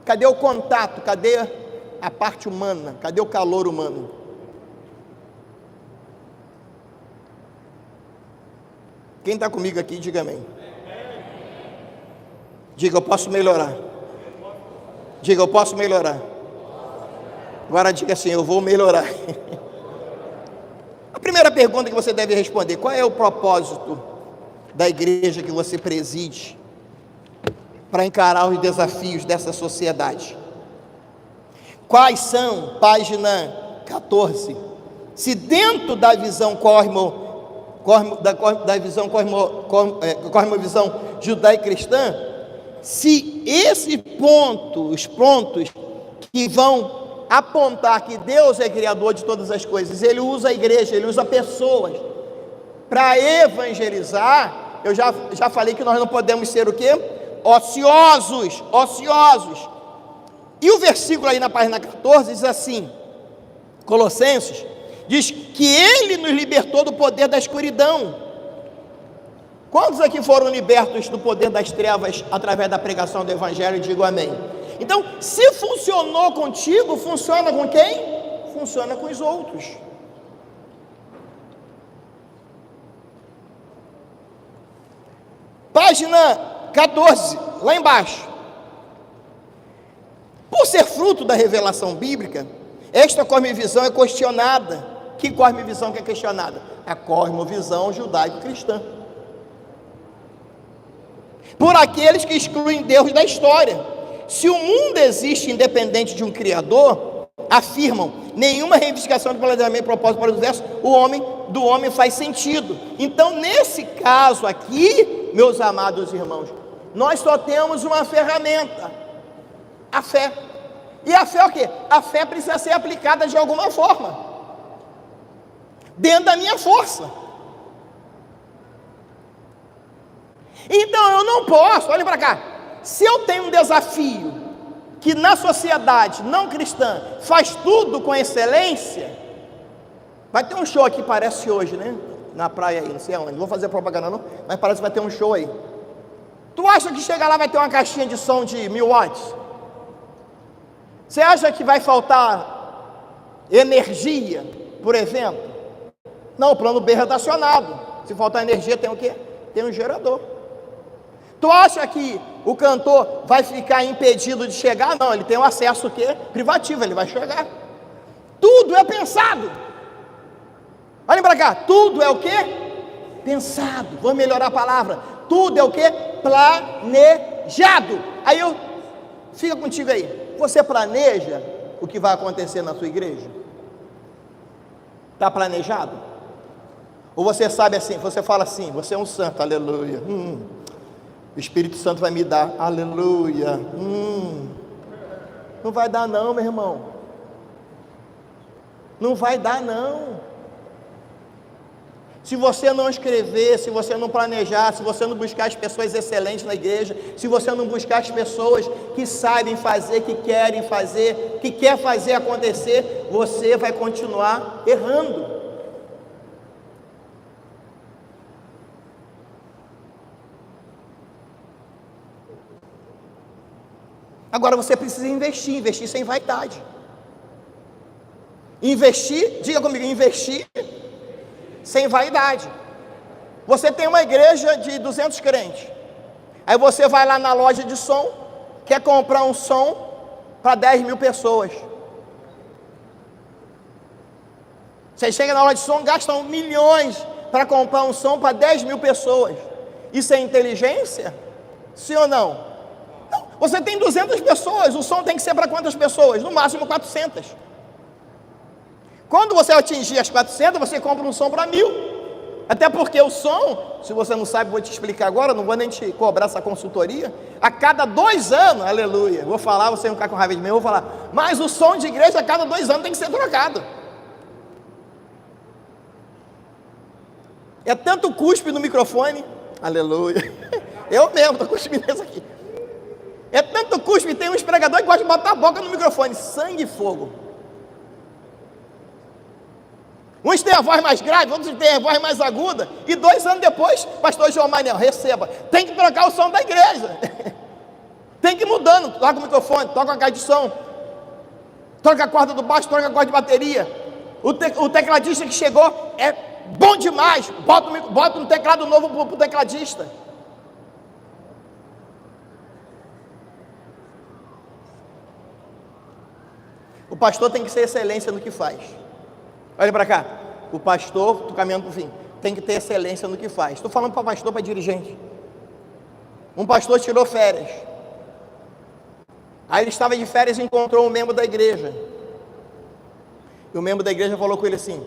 Cadê o contato? Cadê a parte humana? Cadê o calor humano? Quem está comigo aqui, diga amém. Diga, eu posso melhorar. Diga, eu posso melhorar. Agora diga assim, eu vou melhorar. A primeira pergunta que você deve responder: qual é o propósito da igreja que você preside para encarar os desafios dessa sociedade? Quais são, página 14, se dentro da visão cosmovisão judaico-cristã, se esse ponto, os pontos que vão apontar que Deus é criador de todas as coisas, Ele usa a igreja, Ele usa pessoas para evangelizar. Eu já falei que nós não podemos ser o quê? Ociosos. E o versículo aí na página 14 diz assim, Colossenses, diz que Ele nos libertou do poder da escuridão. Quantos aqui foram libertos do poder das trevas através da pregação do Evangelho? Digo amém. Então, se funcionou contigo, funciona com quem? Funciona com os outros. Página 14, lá embaixo. Por ser fruto da revelação bíblica, esta cosmovisão é questionada. Que cosmovisão que é questionada? A cosmovisão judaico-cristã. Por aqueles que excluem Deus da história. Se o mundo existe independente de um Criador, afirmam, nenhuma reivindicação de planejamento e propósito para o universo do homem faz sentido. Então, nesse caso aqui, meus amados irmãos, nós só temos uma ferramenta, a fé. E a fé é o quê? A fé precisa ser aplicada de alguma forma, dentro da minha força. Então eu não posso, olhem para cá, se eu tenho um desafio que na sociedade não cristã faz tudo com excelência, vai ter um show aqui, parece hoje, né? Na praia aí, não sei aonde, não vou fazer propaganda não, mas parece que vai ter um show aí. Tu acha que chega lá vai ter uma caixinha de som de 1000 watts? Você acha que vai faltar energia por evento? Não, o plano B é redacionado. Se faltar energia tem o quê? Tem um gerador. Tu acha que o cantor vai ficar impedido de chegar? Não, ele tem um acesso o quê? Privativo, ele vai chegar. Tudo é pensado. Olhem para cá, tudo é o quê? Pensado. Vou melhorar a palavra. Tudo é o quê? Planejado. Aí fica contigo aí. Você planeja o que vai acontecer na sua igreja? Está planejado? Ou você sabe assim, você fala assim, você é um santo, aleluia. O Espírito Santo vai me dar, aleluia. Não vai dar não, meu irmão. Não vai dar não. Se você não escrever, se você não planejar, se você não buscar as pessoas excelentes na igreja, se você não buscar as pessoas que sabem fazer, que querem fazer, que quer fazer acontecer, você vai continuar errando. Agora você precisa investir sem vaidade. Investir, diga comigo, investir sem vaidade. Você tem uma igreja de 200 crentes, aí você vai lá na loja de som, quer comprar um som para 10 mil pessoas. Você chega na loja de som, gasta milhões para comprar um som para 10 mil pessoas. Isso é inteligência? Sim ou não? Não. Você tem 200 pessoas, o som tem que ser para quantas pessoas? No máximo 400. Quando você atingir as 400, você compra um som para 1000. Até porque o som, se você não sabe, vou te explicar agora, não vou nem te cobrar essa consultoria. A cada 2 anos, aleluia, vou falar, você não ficar com raiva de mim, eu vou falar, mas o som de igreja a cada 2 anos tem que ser trocado. É tanto cuspe no microfone, aleluia, eu mesmo estou cuspindo isso aqui. É tanto cuspe, tem uns pregadores que gostam de botar a boca no microfone, sangue e fogo. Uns têm a voz mais grave, outros têm a voz mais aguda. E 2 anos depois, pastor João Manuel, receba. Tem que trocar o som da igreja. Tem que ir mudando. Toca o microfone, toca a caixa de som. Troca a corda do baixo, troca a corda de bateria. O tecladista que chegou é bom demais. Bota um teclado novo para o tecladista. O pastor tem que ser excelência no que faz. Olha para cá, o pastor, estou caminhando para o fim, tem que ter excelência no que faz. Estou falando para pastor, para dirigente. Um pastor tirou férias. Aí ele estava de férias e encontrou um membro da igreja. E o membro da igreja falou com ele assim: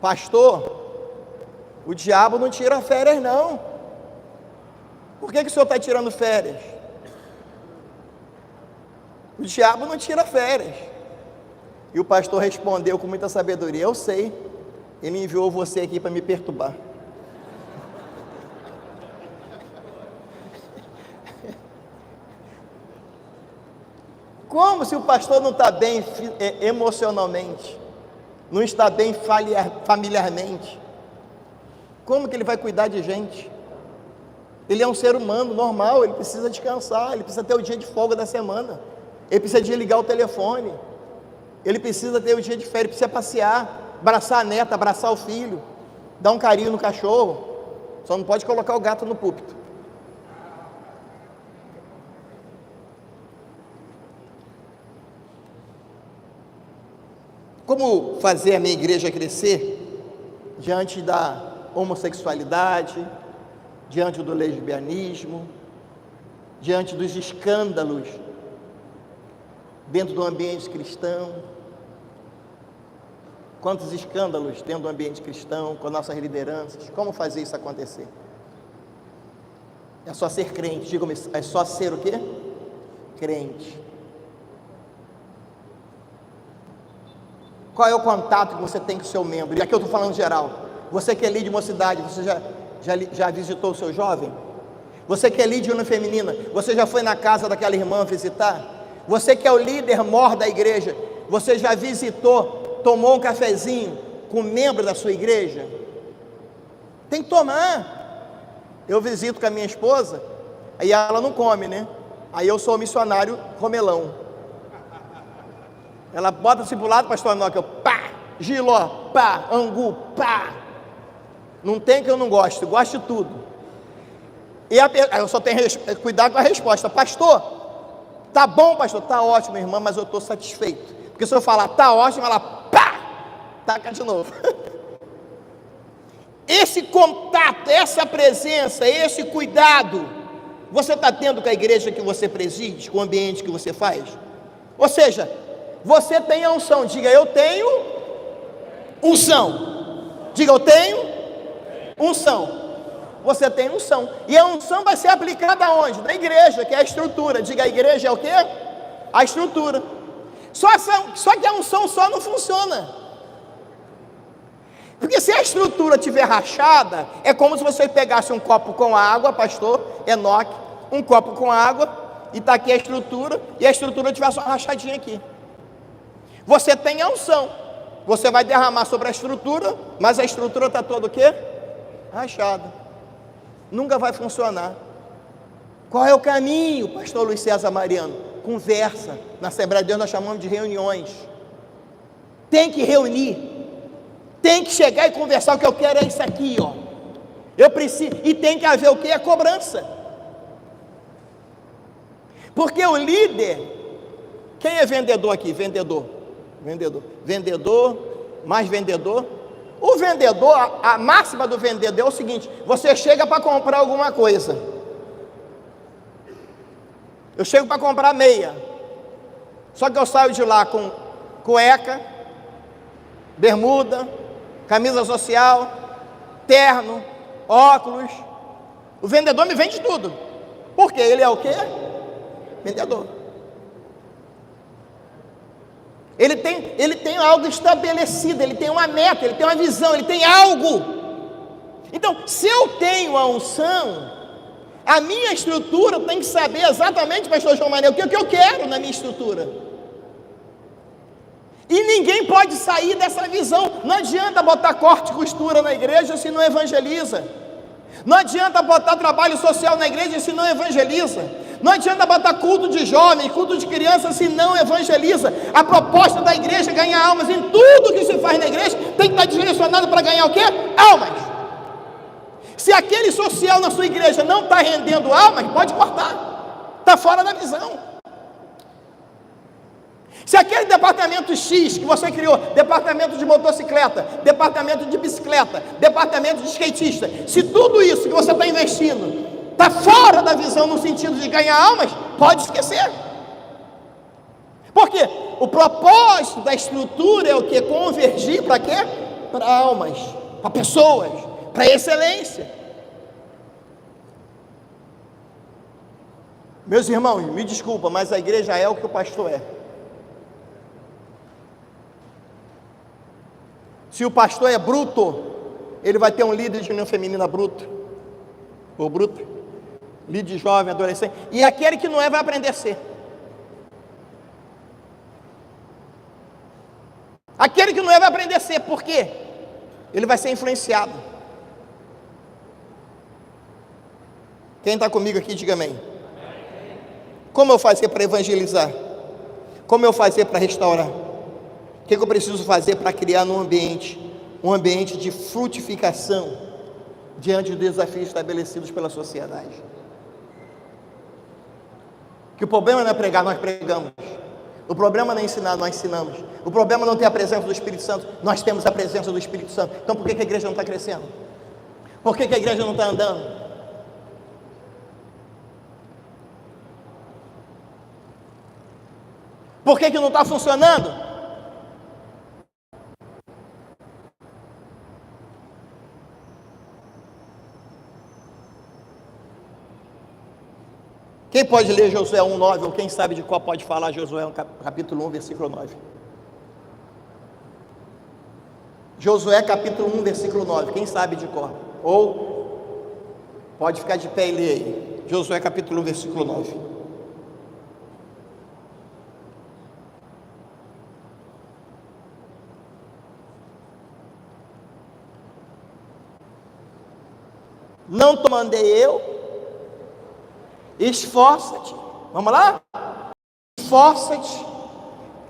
pastor, o diabo não tira férias não. Por que o senhor está tirando férias? O diabo não tira férias. E o pastor respondeu com muita sabedoria: eu sei, ele enviou você aqui para me perturbar. Como se o pastor não está bem emocionalmente, não está bem familiarmente, como que ele vai cuidar de gente? Ele é um ser humano normal, ele precisa descansar, ele precisa ter o dia de folga da semana, ele precisa desligar o telefone, ele precisa ter o dia de férias, precisa passear, abraçar a neta, abraçar o filho, dar um carinho no cachorro. Só não pode colocar o gato no púlpito. Como fazer a minha igreja crescer diante da homossexualidade, diante do lesbianismo, diante dos escândalos dentro do ambiente cristão? Quantos escândalos dentro do ambiente cristão, com nossas lideranças? Como fazer isso acontecer? É só ser crente, diga-me, é só ser o quê? Crente. Qual é o contato que você tem com o seu membro? E aqui eu estou falando geral. Você que é líder de mocidade, você já visitou o seu jovem? Você que é líder de união feminina, você já foi na casa daquela irmã visitar? Você que é o líder mor da igreja, você já visitou, tomou um cafezinho com um membro da sua igreja? Tem que tomar. Eu visito com a minha esposa, aí ela não come, né? Aí eu sou o missionário Romelão. Ela bota assim para o lado, pastor Enoque, eu pá, Giló, pá, angu, pá. Não tem que eu não gosto, gosto de tudo. E eu só tenho cuidado com a resposta: pastor, tá bom, pastor? Tá ótimo, irmã, mas eu estou satisfeito. Porque se eu falar tá ótimo, ela pá, taca de novo. Esse contato, essa presença, esse cuidado, você está tendo com a igreja que você preside, com o ambiente que você faz? Ou seja, você tem a unção. Diga, eu tenho unção. Diga, eu tenho unção. Você tem unção. E a unção vai ser aplicada aonde? Na igreja, que é a estrutura. Diga, a igreja é o quê? A estrutura. Só que a unção só não funciona. Porque se a estrutura estiver rachada, é como se você pegasse um copo com água, pastor Enoque, um copo com água, e está aqui a estrutura, e a estrutura tivesse uma rachadinha aqui. Você tem a unção, você vai derramar sobre a estrutura, mas a estrutura está toda o quê? Rachada. Nunca vai funcionar. Qual é o caminho, pastor Luiz César Mariano? Conversa. Na Assembleia de Deus nós chamamos de reuniões. Tem que reunir. Tem que chegar e conversar. O que eu quero é isso aqui, ó. Eu preciso. E tem que haver o que? A cobrança. Porque o líder. Quem é vendedor aqui? Vendedor. Mais vendedor. O vendedor, a máxima do vendedor é o seguinte: você chega para comprar alguma coisa. Eu chego para comprar meia. Só que eu saio de lá com cueca, bermuda, camisa social, terno, óculos. O vendedor me vende tudo. Por quê? Ele é o quê? Vendedor. Ele tem algo estabelecido, ele tem uma meta, ele tem uma visão, ele tem algo. Então, se eu tenho a unção, a minha estrutura tem que saber exatamente, pastor João Maria, o que eu quero na minha estrutura. E ninguém pode sair dessa visão. Não adianta botar corte e costura na igreja se não evangeliza. Não adianta botar trabalho social na igreja se não evangeliza. Não adianta botar culto de jovem, culto de criança se não evangeliza. A proposta da igreja é ganhar almas. Em tudo que se faz na igreja tem que estar direcionado para ganhar o quê? Almas. Se aquele social na sua igreja não está rendendo almas, pode cortar. Está fora da visão. Se aquele departamento X que você criou, departamento de motocicleta, departamento de bicicleta, departamento de skatista, se tudo isso que você está investindo está fora da visão no sentido de ganhar almas, pode esquecer. Por quê? O propósito da estrutura é o que? Convergir para quê? Para almas, para pessoas, para excelência. Meus irmãos, me desculpa, mas a igreja é o que o pastor é. Se o pastor é bruto, ele vai ter um líder de união feminina bruto, ou bruta, líder de jovem, adolescente, e aquele que não é vai aprender a ser. Aquele que não é vai aprender a ser, por quê? Ele vai ser influenciado. Quem está comigo aqui, diga amém. Como eu fazer para evangelizar? Como eu fazer para restaurar? O que eu preciso fazer para criar um ambiente de frutificação diante dos desafios estabelecidos pela sociedade? Que o problema não é pregar, nós pregamos. O problema não é ensinar, nós ensinamos. O problema não é ter a presença do Espírito Santo, nós temos a presença do Espírito Santo. Então por que a igreja não está crescendo? Por que a igreja não está andando? Por que não está funcionando? Quem pode ler Josué 1:9, ou quem sabe de qual pode falar Josué capítulo 1, versículo 9? Josué capítulo 1, versículo 9, quem sabe de qual? Ou pode ficar de pé e ler aí. Josué capítulo 1, versículo 9. Não te mandei eu? Esforça-te. Vamos lá? Esforça-te.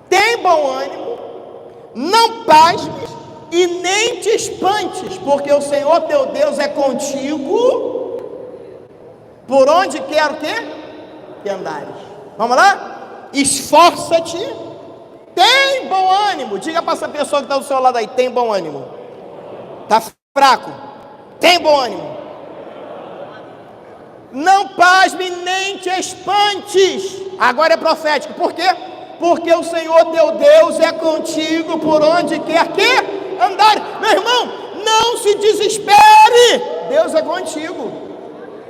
Tem bom ânimo. Não pasmes e nem te espantes, porque o Senhor teu Deus é contigo por onde quer o quê? Que andares. Vamos lá? Esforça-te. Tem bom ânimo. Diga para essa pessoa que está do seu lado aí, tem bom ânimo. Está fraco? Tem bom ânimo. Não pasme nem te espantes. Agora é profético. Por quê? Porque o Senhor teu Deus é contigo por onde quer que andar. Meu irmão, não se desespere. Deus é contigo,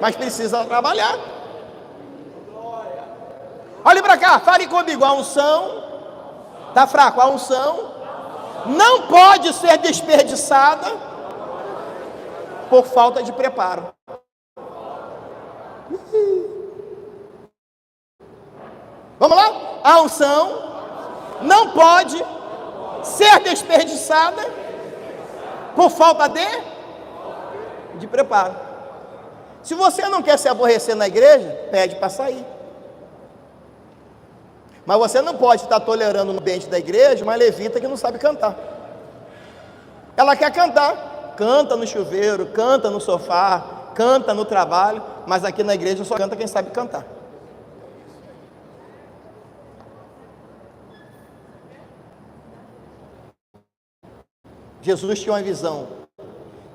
mas precisa trabalhar. Olhe para cá, fale comigo. A unção Está fraco. A unção não pode ser desperdiçada por falta de preparo. Vamos lá? A unção não pode ser desperdiçada por falta de preparo. Se você não quer se aborrecer na igreja, pede para sair. Mas você não pode estar tolerando no ambiente da igreja uma levita que não sabe cantar. Ela quer cantar, canta no chuveiro, canta no sofá, canta no trabalho, mas aqui na igreja só canta quem sabe cantar. Jesus tinha uma visão.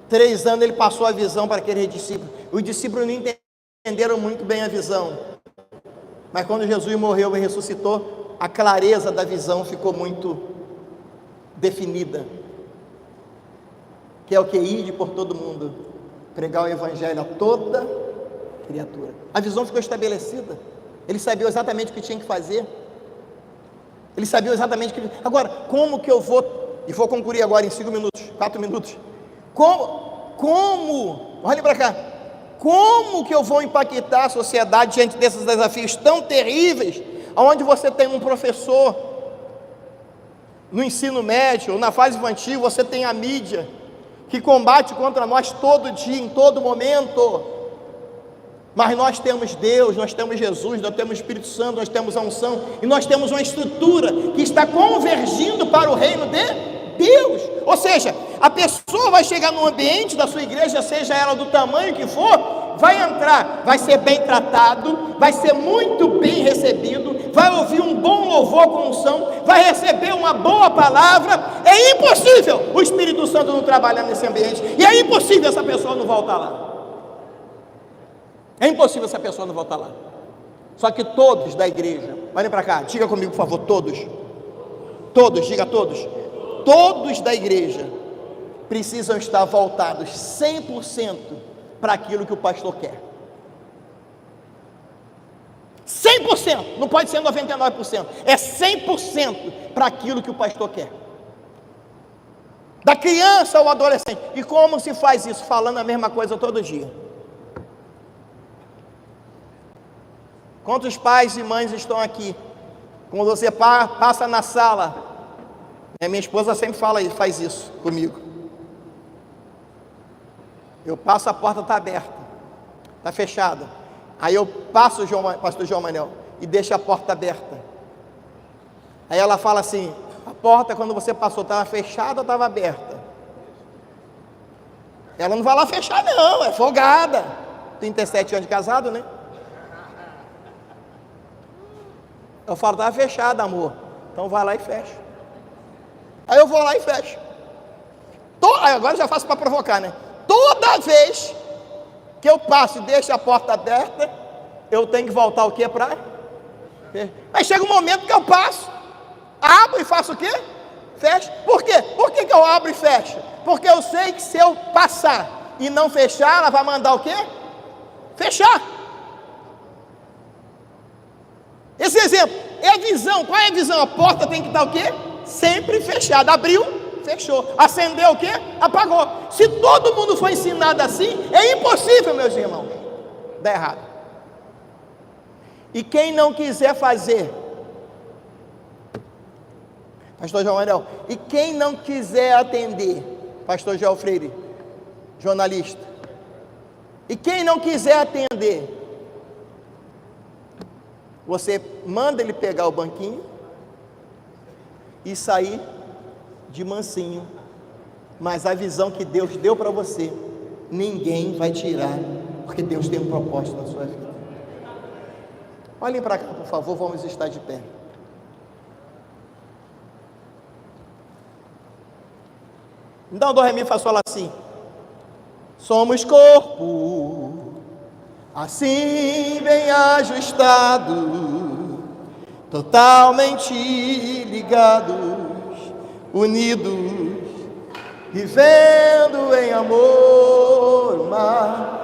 3 anos ele passou a visão para aqueles discípulos. Os discípulos não entenderam muito bem a visão. Mas quando Jesus morreu e ressuscitou, a clareza da visão ficou muito definida. Que é o que? Ir por todo mundo, pregar o evangelho a toda criatura. A visão ficou estabelecida. Ele sabia exatamente o que tinha que fazer. Ele sabia exatamente o que... Agora, como que eu vou... E vou concluir agora em 5 minutos, 4 minutos. Como? Olhe para cá. Como que eu vou impactar a sociedade diante desses desafios tão terríveis, onde você tem um professor no ensino médio, ou na fase infantil, você tem a mídia, que combate contra nós todo dia, em todo momento, mas nós temos Deus, nós temos Jesus, nós temos o Espírito Santo, nós temos a unção, e nós temos uma estrutura que está convergindo para o reino de Deus. Ou seja, a pessoa vai chegar no ambiente da sua igreja, seja ela do tamanho que for, vai entrar, vai ser bem tratado, vai ser muito bem recebido, vai ouvir um bom louvor com unção, vai receber uma boa palavra. É impossível o Espírito Santo não trabalhar nesse ambiente, e é impossível essa pessoa não voltar lá. É impossível essa pessoa não voltar lá. Só que todos da igreja, olhem para cá, diga comigo por favor, todos, diga todos. Todos da igreja precisam estar voltados 100% para aquilo que o pastor quer. 100%, não pode ser 99%, é 100% para aquilo que o pastor quer. Da criança ao adolescente. E como se faz isso? Falando a mesma coisa todo dia. Quantos pais e mães estão aqui? Quando você passa na sala, minha esposa sempre faz isso comigo. Eu passo, a porta está aberta, está fechada. Aí eu passo o pastor João Manuel e deixo a porta aberta. Aí ela fala assim: a porta quando você passou estava fechada ou estava aberta? Ela não vai lá fechar não, é folgada. 37 anos de casado, né? Eu falo: estava fechada, amor. Então vai lá e fecha. Aí eu vou lá e fecho. Agora já faço para provocar, né? Toda vez que eu passo e deixo a porta aberta, eu tenho que voltar o quê para? Mas chega um momento que eu passo, abro e faço o quê? Fecho. Por quê? Por que eu abro e fecho? Porque eu sei que se eu passar e não fechar, ela vai mandar o quê? Fechar. Esse exemplo é a visão. Qual é a visão? A porta tem que estar o quê? Sempre fechada. Abriu, fechou. Acendeu o quê? Apagou. Se todo mundo for ensinado assim, é impossível, meus irmãos, dá errado. E quem não quiser fazer, pastor João Manuel, e quem não quiser atender, pastor João Freire, jornalista, e quem não quiser atender, você manda ele pegar o banquinho e sair de mansinho, mas a visão que Deus deu para você, ninguém vai tirar, porque Deus tem um propósito na sua vida. Olhem para cá, por favor, vamos estar de pé. Então, do Ré, Mi, Fá, Sol, Lá, Si. Somos corpo, assim bem ajustado, totalmente ligados, unidos, vivendo em amor, uma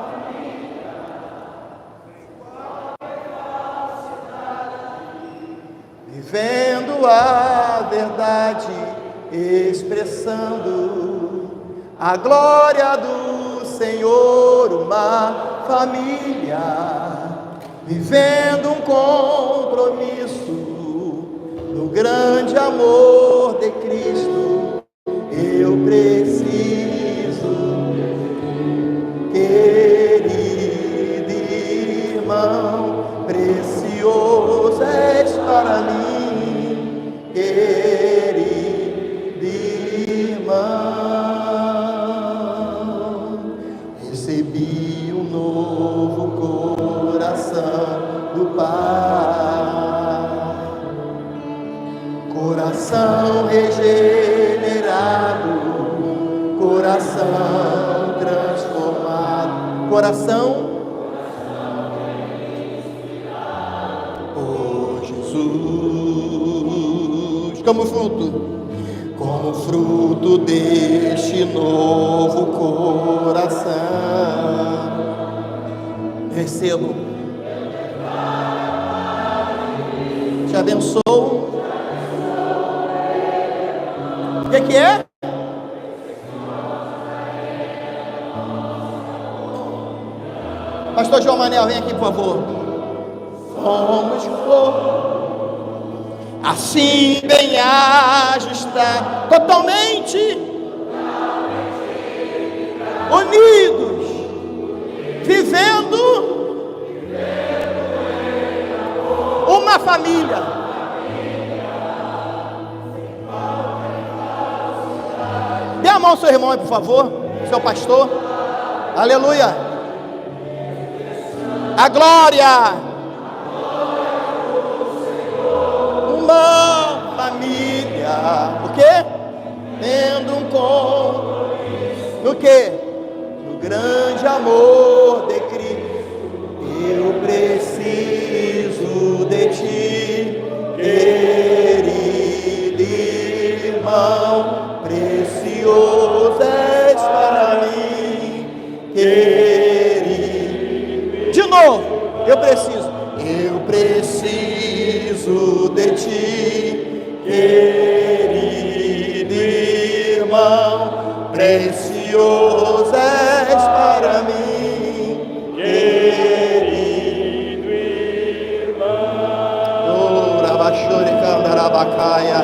vivendo a verdade. cidade, expressando a glória do Senhor, uma família, vivendo um compromisso no grande amor de Cristo. Eu preciso, querido irmão, precioso és para mim, querido irmão. Recebi um novo coração do Pai, coração regenerado, coração transformado, coração, oh Jesus, como fruto deste novo coração, recebo, te abençoo. O que é? Pastor João Manel, vem aqui, por favor. Somos assim bem ajustado, totalmente unidos, vivendo uma família. Dê a mão ao seu irmão aí, por favor, seu pastor. Aleluia. A glória, uma família, o quê? Tendo um compromisso, no quê? No grande amor de Cristo. Eu preciso de ti, querido irmão, precioso és para mim, querido. De novo, eu preciso de ti, querido irmão, precioso és para mim, querido irmão. Rabachore Candarabacaia.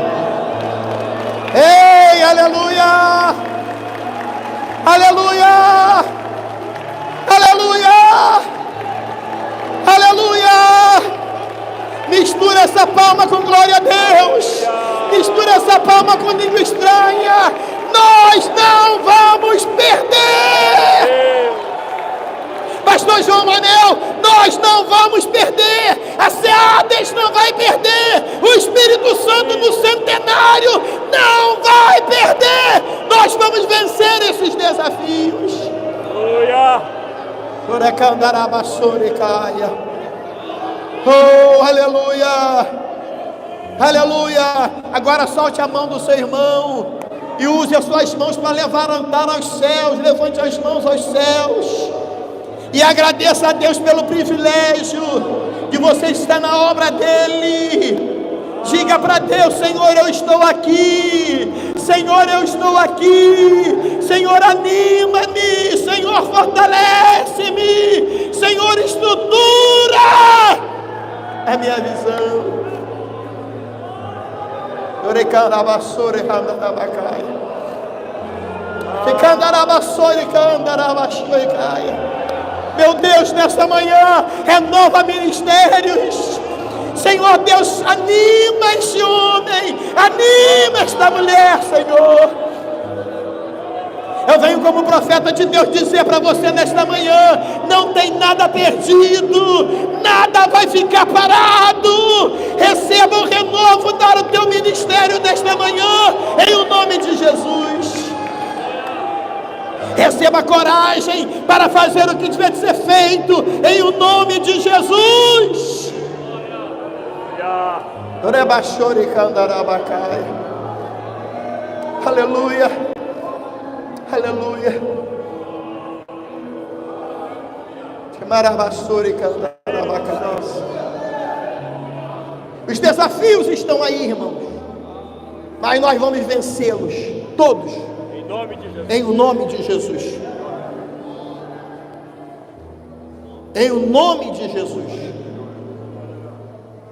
Ei, aleluia! Aleluia! Aleluia! Aleluia! Mistura essa palma com glória a Deus. Mistura essa palma com língua estranha. Nós não vamos perder. Pastor João Manel, nós não vamos perder. A SEADES não vai perder. O Espírito Santo no centenário não vai perder. Nós vamos vencer esses desafios. Aleluia! Oh, aleluia, aleluia. Agora solte a mão do seu irmão e use as suas mãos para levantar aos céus. Levante as mãos aos céus e agradeça a Deus pelo privilégio de você estar na obra dele. Diga para Deus: Senhor, eu estou aqui. Senhor, eu estou aqui. Senhor, anima-me. Senhor, fortalece-me. Senhor, estrutura a minha visão. Meu Deus, nesta manhã, renova ministérios. Senhor Deus, anima este homem, anima esta mulher, Senhor. Eu venho como profeta de Deus dizer para você nesta manhã: não tem nada perdido, nada vai ficar parado. Receba o renovo para o teu ministério nesta manhã, em o nome de Jesus. Receba coragem para fazer o que tiver de ser feito, em o nome de Jesus. Aleluia, aleluia. Os desafios estão aí, irmãos. mas nós vamos vencê-los, todos, Em nome de Jesus. em o nome de Jesus. Em o nome de Jesus.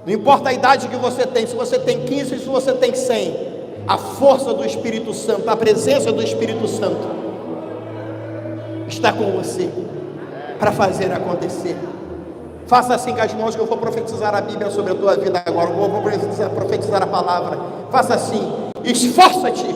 Não importa a idade que você tem, se você tem 15, se você tem 100, a força do Espírito Santo, a presença do Espírito Santo está com você para fazer acontecer. Faça assim com as mãos, que eu vou profetizar a Bíblia sobre a tua vida agora. Eu vou profetizar a palavra. Faça assim: esforça-te,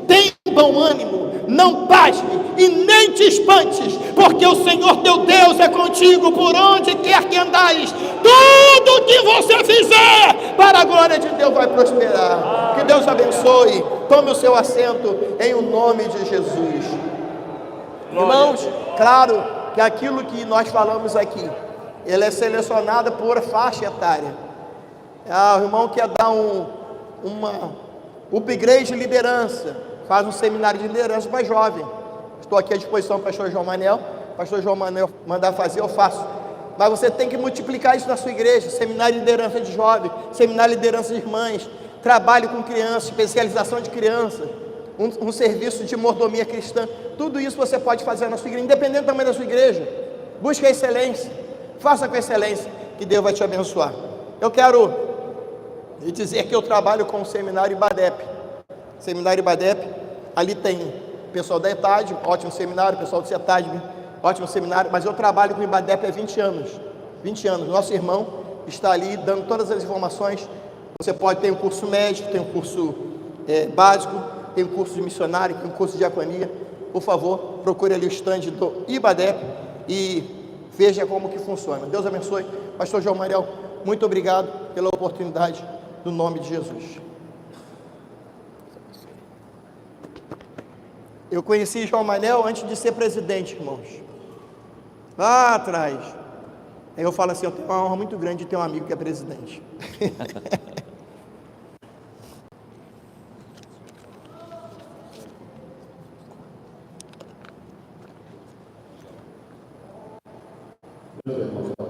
tenha bom ânimo, não pasme e nem te espantes, porque o Senhor teu Deus é contigo por onde quer que andares. Tudo que você fizer para a glória de Deus vai prosperar. Que Deus abençoe. Tome o seu assento em o nome de Jesus. Irmãos, claro que aquilo que nós falamos aqui, ele é selecionado por faixa etária. O irmão quer dar uma upgrade de liderança, faz um seminário de liderança para jovem. Estou aqui à disposição do pastor João Manel. Pastor João Manel mandar fazer, eu faço. Mas você tem que multiplicar isso na sua igreja. Seminário de liderança de jovem, seminário de liderança de irmãs, trabalho com crianças, especialização de crianças, um serviço de mordomia cristã. Tudo isso você pode fazer na sua igreja, independente do tamanho da sua igreja. Busque a excelência, faça com excelência, que Deus vai te abençoar. Eu quero dizer que eu trabalho com o seminário IBADEP. Seminário IBADEP, ali tem pessoal da ETAD, ótimo seminário, pessoal do CETAD, ótimo seminário, mas eu trabalho com o IBADEP há 20 anos. 20 anos, nosso irmão está ali dando todas as informações. Você pode ter um curso médico, tem um curso básico, tem um curso de missionário, tem um curso de diaconia. Por favor, procure ali o stand do IBADEP e veja como que funciona. Deus abençoe. Pastor João Manel, muito obrigado pela oportunidade, no nome de Jesus. Eu conheci João Manel antes de ser presidente, irmãos. Lá atrás. Aí eu falo assim, eu tenho uma honra muito grande de ter um amigo que é presidente. Deus